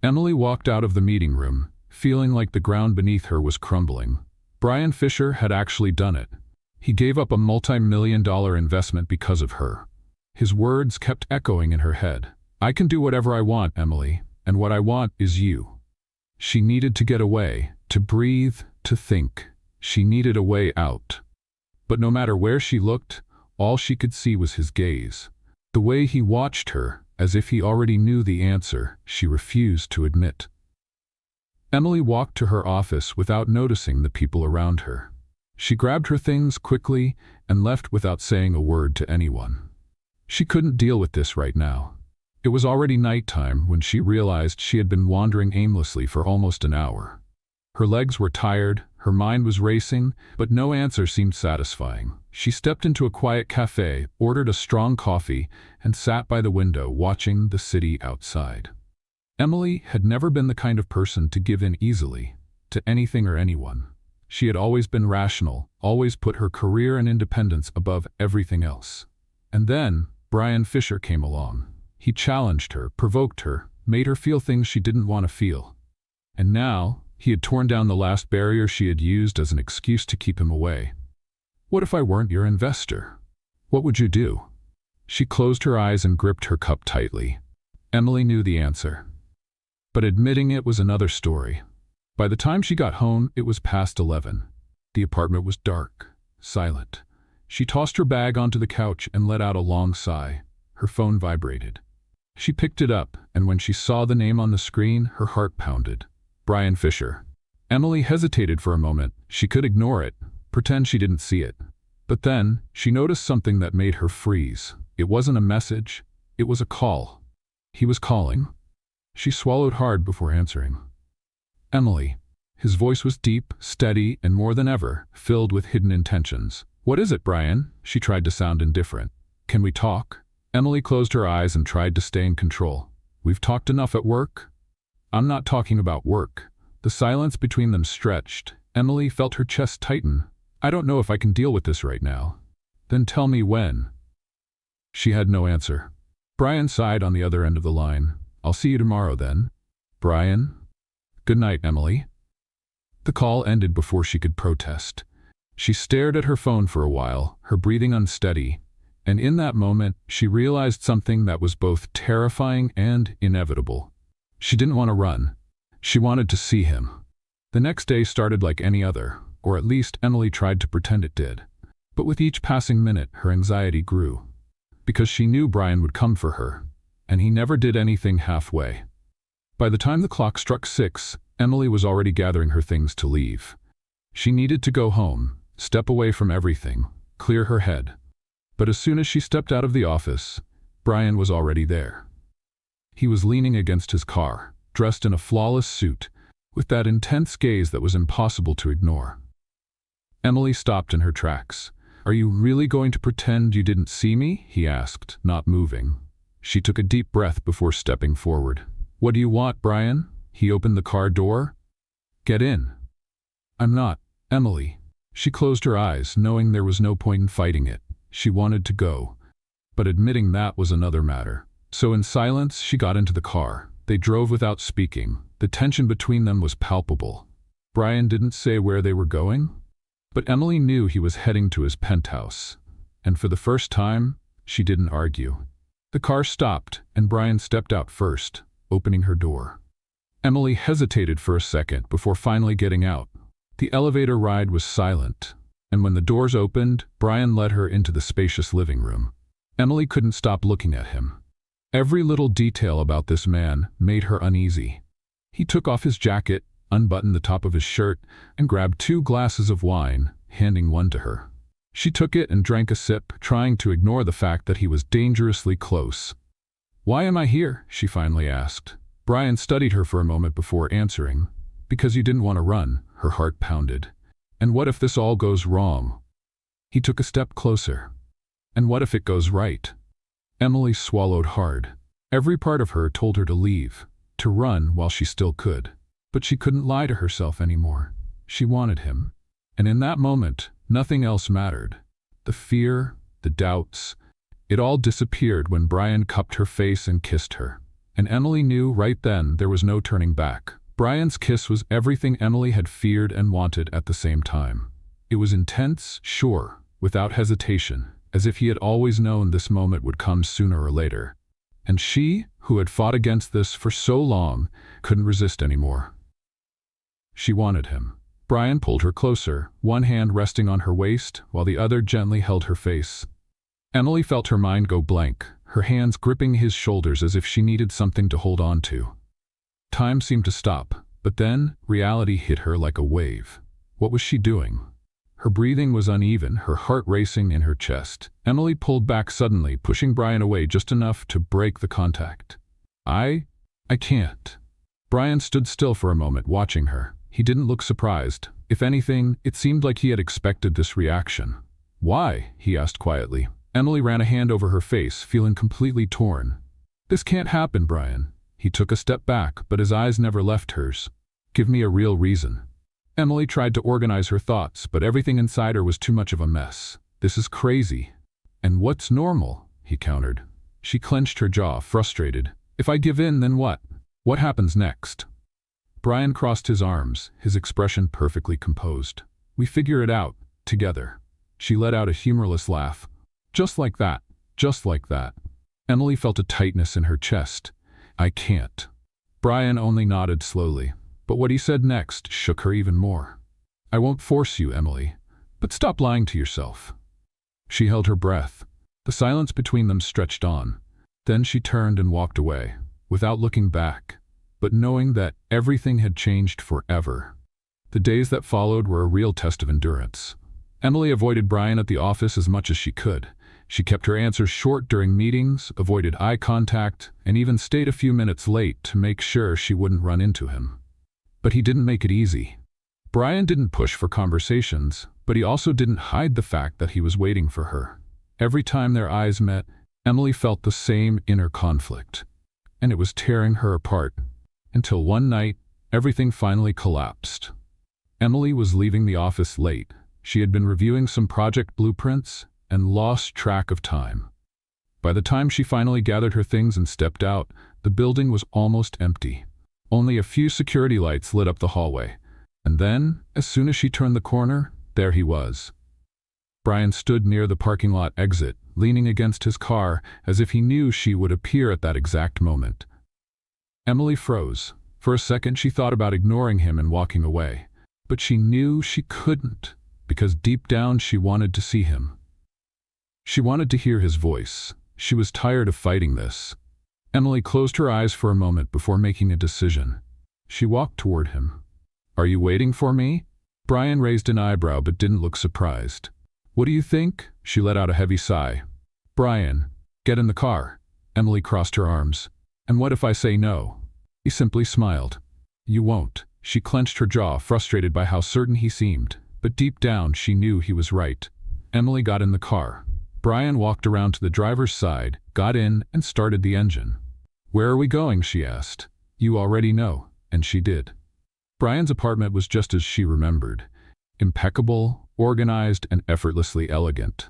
Emily walked out of the meeting room, feeling like the ground beneath her was crumbling. Brian Fisher had actually done it. He gave up a multi-million-dollar investment because of her. His words kept echoing in her head. I can do whatever I want, Emily, and what I want is you. She needed to get away, to breathe, to think. She needed a way out. But no matter where she looked, all she could see was his gaze. The way he watched her, as if he already knew the answer, she refused to admit. Emily walked to her office without noticing the people around her. She grabbed her things quickly and left without saying a word to anyone. She couldn't deal with this right now. It was already nighttime when she realized she had been wandering aimlessly for almost an hour. Her legs were tired, her mind was racing, but no answer seemed satisfying. She stepped into a quiet cafe, ordered a strong coffee, and sat by the window watching the city outside. Emily had never been the kind of person to give in easily to anything or anyone. She had always been rational, always put her career and independence above everything else. And then Brian Fisher came along. He challenged her, provoked her, made her feel things she didn't want to feel. And now, he had torn down the last barrier she had used as an excuse to keep him away. What if I weren't your investor? What would you do? She closed her eyes and gripped her cup tightly. Emily knew the answer. But admitting it was another story. By the time she got home, it was past 11. The apartment was dark, silent. She tossed her bag onto the couch and let out a long sigh. Her phone vibrated. She picked it up, and when she saw the name on the screen, her heart pounded. Brian Fisher. Emily hesitated for a moment. She could ignore it, pretend she didn't see it. But then, she noticed something that made her freeze. It wasn't a message. It was a call. He was calling. She swallowed hard before answering. Emily. His voice was deep, steady, and more than ever, filled with hidden intentions. What is it, Brian? She tried to sound indifferent. Can we talk? Emily closed her eyes and tried to stay in control. We've talked enough at work? I'm not talking about work. The silence between them stretched. Emily felt her chest tighten. I don't know if I can deal with this right now. Then tell me when. She had no answer. Brian sighed on the other end of the line. I'll see you tomorrow then. Brian? Good night, Emily. The call ended before she could protest. She stared at her phone for a while, her breathing unsteady. And in that moment, she realized something that was both terrifying and inevitable. She didn't want to run. She wanted to see him. The next day started like any other, or at least Emily tried to pretend it did. But with each passing minute, her anxiety grew. Because she knew Brian would come for her, and he never did anything halfway. By the time the clock struck 6, Emily was already gathering her things to leave. She needed to go home, step away from everything, clear her head. But as soon as she stepped out of the office, Brian was already there. He was leaning against his car, dressed in a flawless suit, with that intense gaze that was impossible to ignore. Emily stopped in her tracks. Are you really going to pretend you didn't see me? He asked, not moving. She took a deep breath before stepping forward. What do you want, Brian? He opened the car door. Get in. I'm not, Emily. She closed her eyes, knowing there was no point in fighting it. She wanted to go, but admitting that was another matter. So in silence, she got into the car. They drove without speaking. The tension between them was palpable. Brian didn't say where they were going, but Emily knew he was heading to his penthouse, and for the first time, she didn't argue. The car stopped, and Brian stepped out first, opening her door. Emily hesitated for a second before finally getting out. The elevator ride was silent, and when the doors opened, Brian led her into the spacious living room. Emily couldn't stop looking at him. Every little detail about this man made her uneasy. He took off his jacket, unbuttoned the top of his shirt, and grabbed 2 glasses of wine, handing one to her. She took it and drank a sip, trying to ignore the fact that he was dangerously close. "Why am I here?" she finally asked. Brian studied her for a moment before answering. "Because you didn't want to run," her heart pounded. "And what if this all goes wrong?" He took a step closer. "And what if it goes right?" Emily swallowed hard. Every part of her told her to leave, to run while she still could. But she couldn't lie to herself anymore. She wanted him. And in that moment, nothing else mattered. The fear, the doubts, it all disappeared when Brian cupped her face and kissed her. And Emily knew right then there was no turning back. Brian's kiss was everything Emily had feared and wanted at the same time. It was intense, sure, without hesitation, as if he had always known this moment would come sooner or later. And she, who had fought against this for so long, couldn't resist anymore. She wanted him. Brian pulled her closer, one hand resting on her waist, while the other gently held her face. Emily felt her mind go blank, her hands gripping his shoulders as if she needed something to hold on to. Time seemed to stop, but then reality hit her like a wave. What was she doing? Her breathing was uneven, her heart racing in her chest. Emily pulled back suddenly, pushing Brian away just enough to break the contact. I can't." Brian stood still for a moment, watching her. He didn't look surprised. If anything, it seemed like he had expected this reaction. "Why?" he asked quietly. Emily ran a hand over her face, feeling completely torn. "This can't happen, Brian." He took a step back, but his eyes never left hers. "Give me a real reason." Emily tried to organize her thoughts, but everything inside her was too much of a mess. "This is crazy." "And what's normal?" he countered. She clenched her jaw, frustrated. "If I give in, then what? What happens next?" Brian crossed his arms, his expression perfectly composed. "We figure it out, together." She let out a humorless laugh. "Just like that, just like that." Emily felt a tightness in her chest. "I can't." Brian only nodded slowly, but what he said next shook her even more. "I won't force you, Emily, but stop lying to yourself." She held her breath. The silence between them stretched on. Then she turned and walked away, without looking back, but knowing that everything had changed forever. The days that followed were a real test of endurance. Emily avoided Brian at the office as much as she could. She kept her answers short during meetings, avoided eye contact, and even stayed a few minutes late to make sure she wouldn't run into him. But he didn't make it easy. Brian didn't push for conversations, but he also didn't hide the fact that he was waiting for her. Every time their eyes met, Emily felt the same inner conflict, and it was tearing her apart. Until one night, everything finally collapsed. Emily was leaving the office late. She had been reviewing some project blueprints and lost track of time. By the time she finally gathered her things and stepped out, the building was almost empty. Only a few security lights lit up the hallway. And then, as soon as she turned the corner, there he was. Brian stood near the parking lot exit, leaning against his car as if he knew she would appear at that exact moment. Emily froze. For a second she thought about ignoring him and walking away. But she knew she couldn't, because deep down she wanted to see him. She wanted to hear his voice. She was tired of fighting this. Emily closed her eyes for a moment before making a decision. She walked toward him. "Are you waiting for me?" Brian raised an eyebrow but didn't look surprised. "What do you think?" She let out a heavy sigh. "Brian, get in the car." Emily crossed her arms. "And what if I say no?" He simply smiled. "You won't." She clenched her jaw, frustrated by how certain he seemed, but deep down she knew he was right. Emily got in the car. Brian walked around to the driver's side, got in, and started the engine. "Where are we going?" she asked. "You already know," and she did. Brian's apartment was just as she remembered. Impeccable, organized, and effortlessly elegant.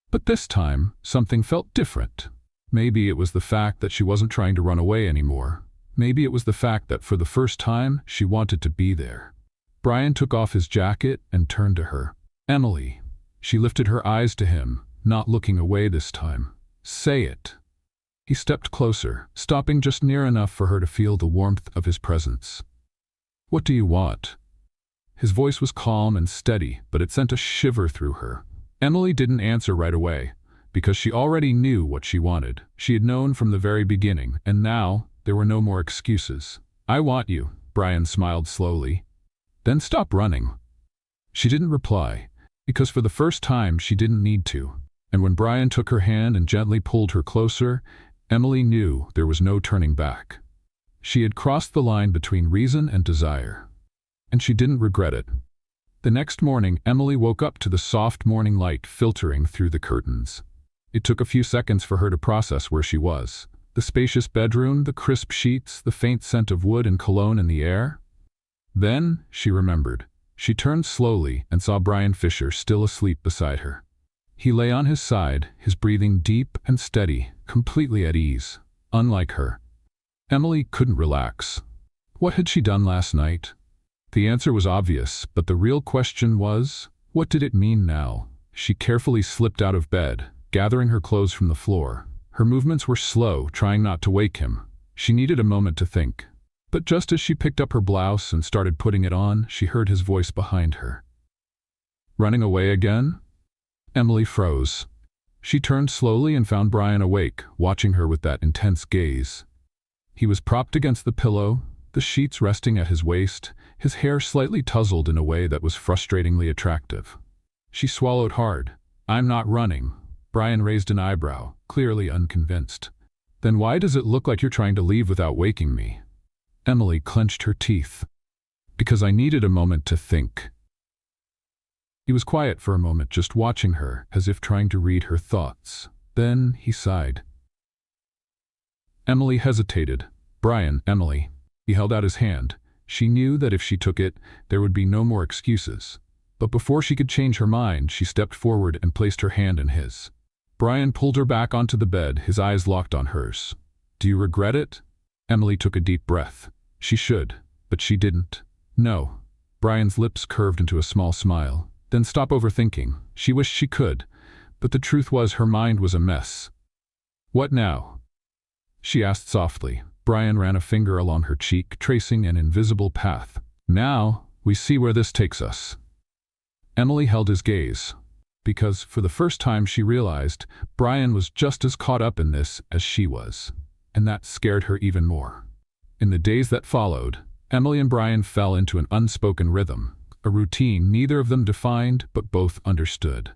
But this time, something felt different. Maybe it was the fact that she wasn't trying to run away anymore. Maybe it was the fact that for the first time, she wanted to be there. Brian took off his jacket and turned to her. "Emily." She lifted her eyes to him, not looking away this time. "Say it." He stepped closer, stopping just near enough for her to feel the warmth of his presence. "What do you want?" His voice was calm and steady, but it sent a shiver through her. Emily didn't answer right away, because she already knew what she wanted. She had known from the very beginning, and now there were no more excuses. "I want you," Brian smiled slowly. "Then stop running." She didn't reply, because for the first time she didn't need to. And when Brian took her hand and gently pulled her closer, Emily knew there was no turning back. She had crossed the line between reason and desire, and she didn't regret it. The next morning, Emily woke up to the soft morning light filtering through the curtains. It took a few seconds for her to process where she was. The spacious bedroom, the crisp sheets, the faint scent of wood and cologne in the air. Then she remembered. She turned slowly and saw Brian Fisher still asleep beside her. He lay on his side, his breathing deep and steady, completely at ease, unlike her. Emily couldn't relax. What had she done last night? The answer was obvious, but the real question was, what did it mean now? She carefully slipped out of bed, gathering her clothes from the floor. Her movements were slow, trying not to wake him. She needed a moment to think. But just as she picked up her blouse and started putting it on, she heard his voice behind her. "Running away again?" Emily froze. She turned slowly and found Brian awake, watching her with that intense gaze. He was propped against the pillow, the sheets resting at his waist, his hair slightly tousled in a way that was frustratingly attractive. She swallowed hard. "I'm not running." Brian raised an eyebrow, clearly unconvinced. "Then why does it look like you're trying to leave without waking me?" Emily clenched her teeth. "Because I needed a moment to think." He was quiet for a moment, just watching her, as if trying to read her thoughts. Then he sighed. Emily hesitated. "Brian, Emily." He held out his hand. She knew that if she took it, there would be no more excuses. But before she could change her mind, she stepped forward and placed her hand in his. Brian pulled her back onto the bed, his eyes locked on hers. "Do you regret it?" Emily took a deep breath. She should, but she didn't. "No." Brian's lips curved into a small smile. "Then stop overthinking." She wished she could, but the truth was her mind was a mess. "What now?" she asked softly. Brian ran a finger along her cheek, tracing an invisible path. "Now, we see where this takes us." Emily held his gaze, because for the first time she realized Brian was just as caught up in this as she was, and that scared her even more. In the days that followed, Emily and Brian fell into an unspoken rhythm, a routine neither of them defined but both understood.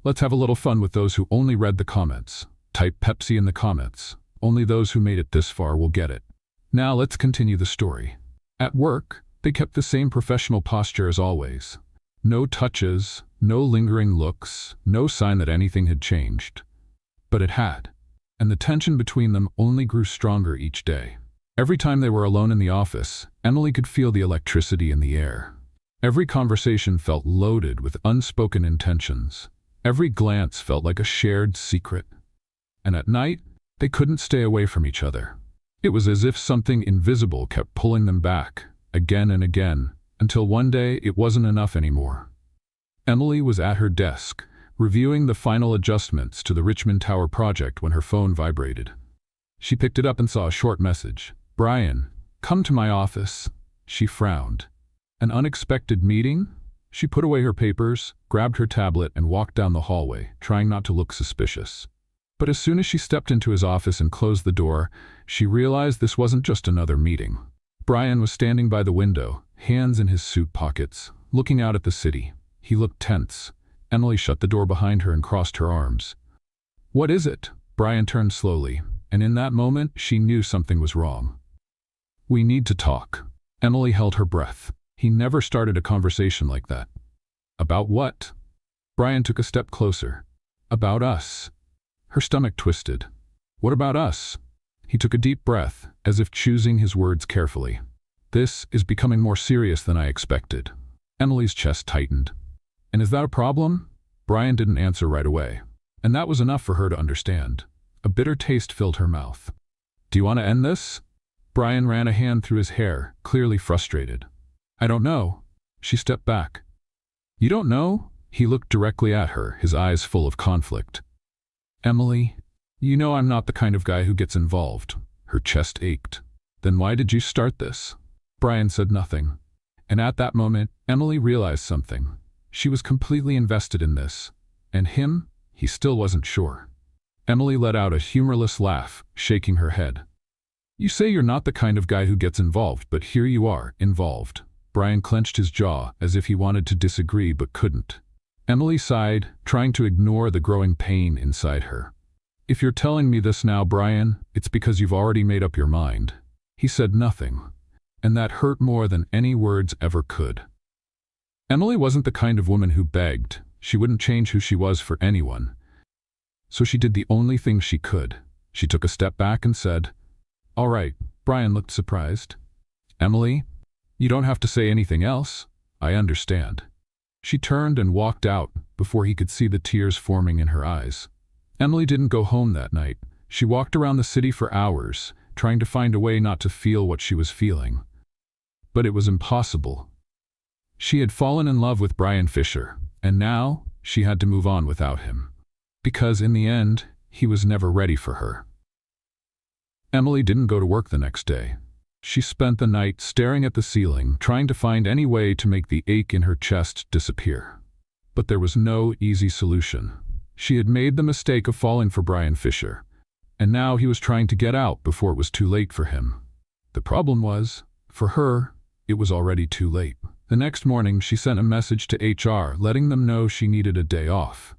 Let's have a little fun with those who only read the comments. Type Pepsi in the comments. Only those who made it this far will get it. Now let's continue the story. At work, they kept the same professional posture as always. No touches, no lingering looks, no sign that anything had changed. But it had, and the tension between them only grew stronger each day. Every time they were alone in the office, Emily could feel the electricity in the air. Every conversation felt loaded with unspoken intentions. Every glance felt like a shared secret. And at night, they couldn't stay away from each other. It was as if something invisible kept pulling them back, again and again, until one day it wasn't enough anymore. Emily was at her desk, reviewing the final adjustments to the Richmond Tower project when her phone vibrated. She picked it up and saw a short message. "Brian, come to my office." She frowned. An unexpected meeting? She put away her papers, grabbed her tablet, and walked down the hallway, trying not to look suspicious. But as soon as she stepped into his office and closed the door, she realized this wasn't just another meeting. Brian was standing by the window, hands in his suit pockets, looking out at the city. He looked tense. Emily shut the door behind her and crossed her arms. "What is it?" Brian turned slowly, and in that moment she knew something was wrong. "We need to talk." Emily held her breath. He never started a conversation like that. "About what?" Brian took a step closer. "About us." Her stomach twisted. "What about us?" He took a deep breath, as if choosing his words carefully. "This is becoming more serious than I expected." Emily's chest tightened. "And is that a problem?" Brian didn't answer right away, and that was enough for her to understand. A bitter taste filled her mouth. "Do you want to end this?" Brian ran a hand through his hair, clearly frustrated. "I don't know." She stepped back. You don't know? He looked directly at her, his eyes full of conflict. Emily, you know I'm not the kind of guy who gets involved. Her chest ached. Then why did you start this? Brian said nothing. And at that moment, Emily realized something. She was completely invested in this. And him? He still wasn't sure. Emily let out a humorless laugh, shaking her head. You say you're not the kind of guy who gets involved, but here you are, involved. Brian clenched his jaw as if he wanted to disagree but couldn't. Emily sighed, trying to ignore the growing pain inside her. If you're telling me this now, Brian, it's because you've already made up your mind. He said nothing, and that hurt more than any words ever could. Emily wasn't the kind of woman who begged. She wouldn't change who she was for anyone. So she did the only thing she could. She took a step back and said, All right. Brian looked surprised. Emily, you don't have to say anything else. I understand. She turned and walked out before he could see the tears forming in her eyes. Emily didn't go home that night. She walked around the city for hours, trying to find a way not to feel what she was feeling. But it was impossible. She had fallen in love with Brian Fisher, and now she had to move on without him. Because in the end, he was never ready for her. Emily didn't go to work the next day. She spent the night staring at the ceiling, trying to find any way to make the ache in her chest disappear. But there was no easy solution. She had made the mistake of falling for Brian Fisher, and now he was trying to get out before it was too late for him. The problem was, for her, it was already too late. The next morning, she sent a message to HR letting them know she needed a day off.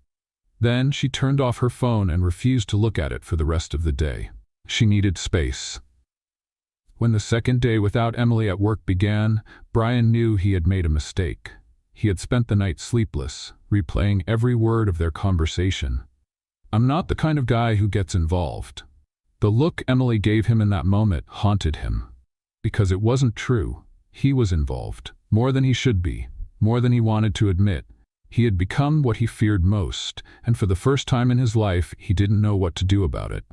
Then she turned off her phone and refused to look at it for the rest of the day. She needed space. When the second day without Emily at work began, Brian knew he had made a mistake. He had spent the night sleepless, replaying every word of their conversation. I'm not the kind of guy who gets involved. The look Emily gave him in that moment haunted him. Because it wasn't true. He was involved, more than he should be, more than he wanted to admit. He had become what he feared most, and for the first time in his life, he didn't know what to do about it.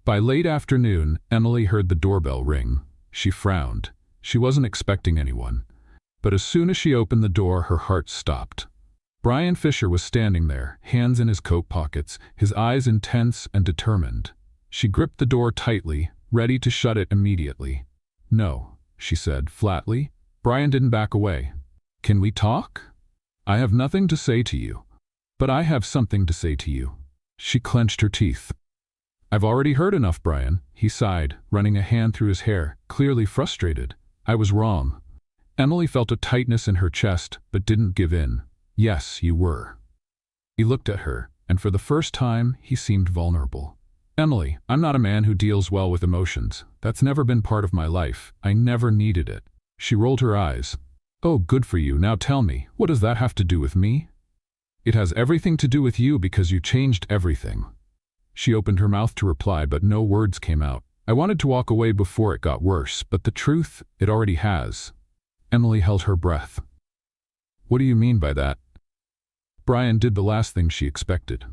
By late afternoon, Emily heard the doorbell ring. She frowned. She wasn't expecting anyone. But as soon as she opened the door, her heart stopped. Brian Fisher was standing there, hands in his coat pockets, his eyes intense and determined. She gripped the door tightly, ready to shut it immediately. No, she said flatly. Brian didn't back away. Can we talk? I have nothing to say to you. But I have something to say to you. She clenched her teeth. I've already heard enough, Brian, he sighed, running a hand through his hair, clearly frustrated. I was wrong. Emily felt a tightness in her chest, but didn't give in. Yes, you were. He looked at her, and for the first time, he seemed vulnerable. Emily, I'm not a man who deals well with emotions. That's never been part of my life. I never needed it. She rolled her eyes. Oh, good for you. Now tell me, what does that have to do with me? It has everything to do with you because you changed everything. She opened her mouth to reply, but no words came out. I wanted to walk away before it got worse, but the truth, it already has. Emily held her breath. What do you mean by that? Brian did the last thing she expected.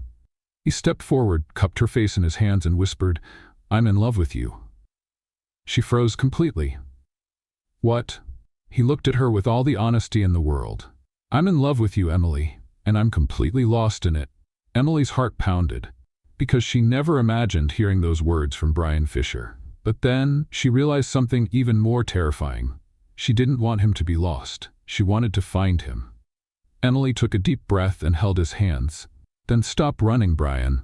He stepped forward, cupped her face in his hands and whispered, I'm in love with you. She froze completely. What? He looked at her with all the honesty in the world. I'm in love with you, Emily, and I'm completely lost in it. Emily's heart pounded, because she never imagined hearing those words from Brian Fisher. But then she realized something even more terrifying. She didn't want him to be lost. She wanted to find him. Emily took a deep breath and held his hands. Then stop running, Brian.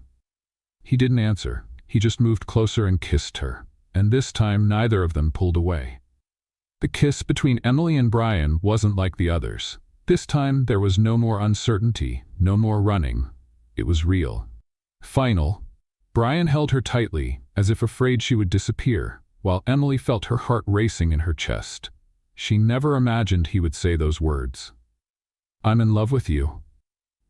He didn't answer. He just moved closer and kissed her. And this time neither of them pulled away. The kiss between Emily and Brian wasn't like the others. This time there was no more uncertainty, no more running. It was real. Final. Brian held her tightly, as if afraid she would disappear, while Emily felt her heart racing in her chest. She never imagined he would say those words. I'm in love with you.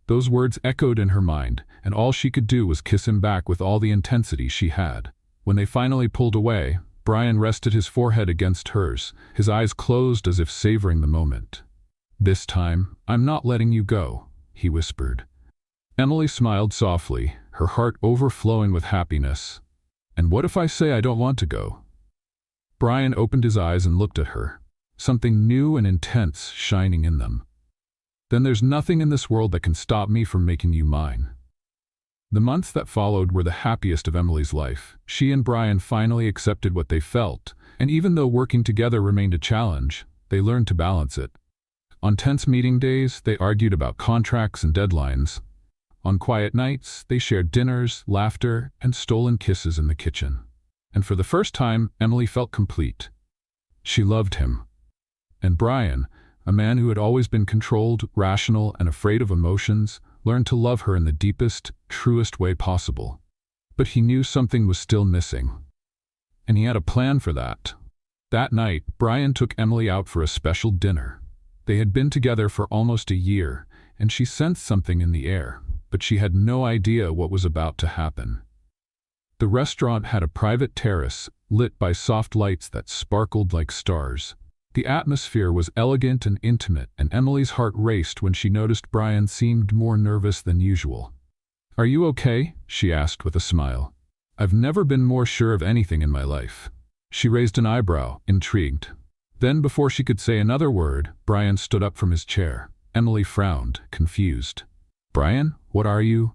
Those words echoed in her mind, and all she could do was kiss him back with all the intensity she had. When they finally pulled away, Brian rested his forehead against hers, his eyes closed as if savoring the moment. This time, I'm not letting you go, he whispered. Emily smiled softly, her heart overflowing with happiness. And what if I say I don't want to go? Brian opened his eyes and looked at her. something new and intense shining in them. Then there's nothing in this world that can stop me from making you mine. The months that followed were the happiest of Emily's life. She and Brian finally accepted what they felt, and even though working together remained a challenge, they learned to balance it. On tense meeting days, they argued about contracts and deadlines. On quiet nights, they shared dinners, laughter, and stolen kisses in the kitchen. And for the first time, Emily felt complete. She loved him. And Brian, a man who had always been controlled, rational, and afraid of emotions, learned to love her in the deepest, truest way possible. But he knew something was still missing. And he had a plan for that. That night, Brian took Emily out for a special dinner. They had been together for almost a year, and she sensed something in the air, but she had no idea what was about to happen. The restaurant had a private terrace, lit by soft lights that sparkled like stars. The atmosphere was elegant and intimate, and Emily's heart raced when she noticed Brian seemed more nervous than usual. "Are you okay?" she asked with a smile. "I've never been more sure of anything in my life." She raised an eyebrow, intrigued. Then, before she could say another word, Brian stood up from his chair. Emily frowned, confused. "Brian, what are you?"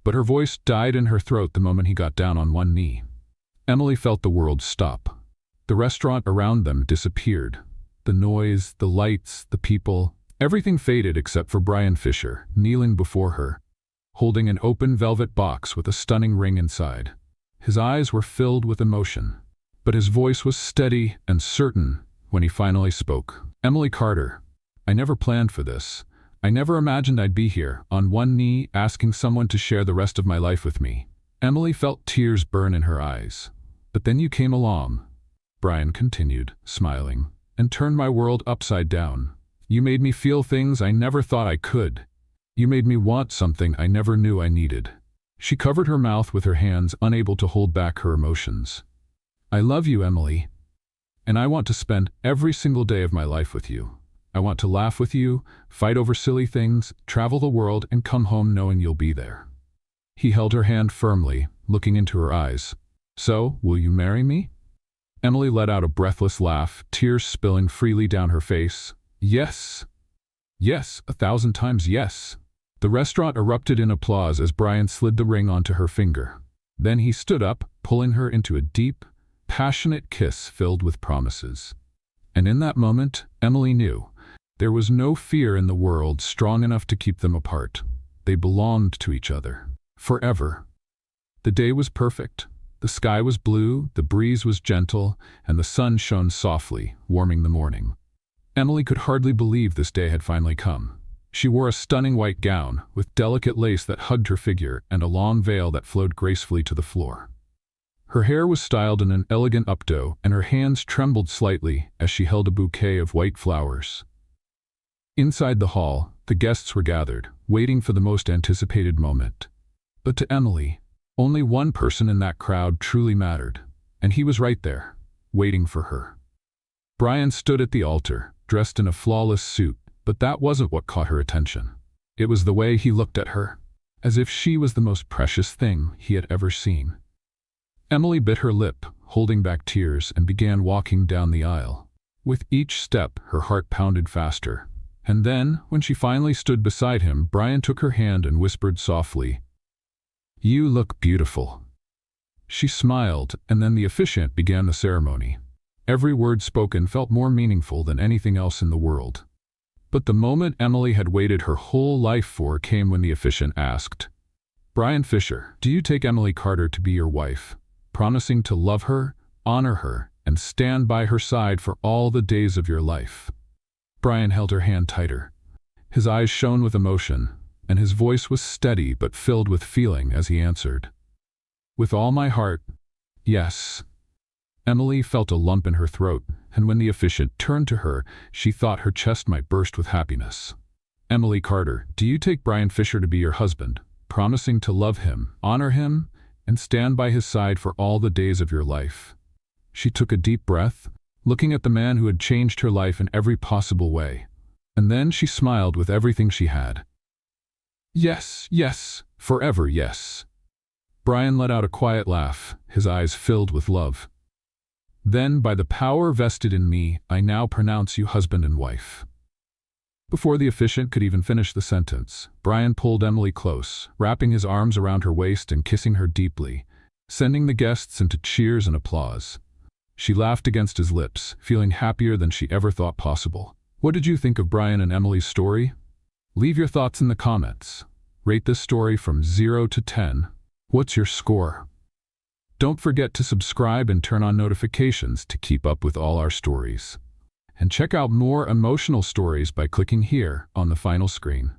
But her voice died in her throat the moment he got down on one knee. Emily felt the world stop. The restaurant around them disappeared. The noise, the lights, the people, everything faded except for Brian Fisher, kneeling before her, holding an open velvet box with a stunning ring inside. His eyes were filled with emotion, but his voice was steady and certain when he finally spoke. "Emily Carter, I never planned for this. I never imagined I'd be here, on one knee, asking someone to share the rest of my life with me." Emily felt tears burn in her eyes. "But then you came along," Brian continued, smiling, "and turned my world upside down. You made me feel things I never thought I could. You made me want something I never knew I needed." She covered her mouth with her hands, unable to hold back her emotions. "I love you, Emily. And I want to spend every single day of my life with you. I want to laugh with you, fight over silly things, travel the world, and come home knowing you'll be there." He held her hand firmly, looking into her eyes. "So, will you marry me?" Emily let out a breathless laugh, tears spilling freely down her face. "Yes. Yes, 1,000 times yes." The restaurant erupted in applause as Brian slid the ring onto her finger. Then he stood up, pulling her into a deep, passionate kiss filled with promises. And in that moment, Emily knew there was no fear in the world strong enough to keep them apart. They belonged to each other. Forever. The day was perfect. The sky was blue, the breeze was gentle, and the sun shone softly, warming the morning. Emily could hardly believe this day had finally come. She wore a stunning white gown, with delicate lace that hugged her figure and a long veil that flowed gracefully to the floor. Her hair was styled in an elegant updo, and her hands trembled slightly as she held a bouquet of white flowers. Inside the hall, the guests were gathered, waiting for the most anticipated moment. But to Emily, only one person in that crowd truly mattered, and he was right there, waiting for her. Brian stood at the altar, dressed in a flawless suit, but that wasn't what caught her attention. It was the way he looked at her, as if she was the most precious thing he had ever seen. Emily bit her lip, holding back tears, and began walking down the aisle. With each step, her heart pounded faster. And then, when she finally stood beside him, Brian took her hand and whispered softly, "You look beautiful." She smiled, and then the officiant began the ceremony. Every word spoken felt more meaningful than anything else in the world. But the moment Emily had waited her whole life for came when the officiant asked, "Brian Fisher, do you take Emily Carter to be your wife, promising to love her, honor her, and stand by her side for all the days of your life?" Brian held her hand tighter. His eyes shone with emotion, and his voice was steady but filled with feeling as he answered, "With all my heart, yes." Emily felt a lump in her throat, and when the officiant turned to her, she thought her chest might burst with happiness. "Emily Carter, do you take Brian Fisher to be your husband, promising to love him, honor him, and stand by his side for all the days of your life?" She took a deep breath, looking at the man who had changed her life in every possible way. And then she smiled with everything she had. "Yes, yes, forever yes." Brian let out a quiet laugh, his eyes filled with love. Then, by the power vested in me, I now pronounce you husband and wife." Before the officiant could even finish the sentence, Brian pulled Emily close, wrapping his arms around her waist and kissing her deeply, sending the guests into cheers and applause. She laughed against his lips, feeling happier than she ever thought possible. What did you think of Brian and Emily's story? Leave your thoughts in the comments. Rate this story from 0 to 10. What's your score? Don't forget to subscribe and turn on notifications to keep up with all our stories. And check out more emotional stories by clicking here on the final screen.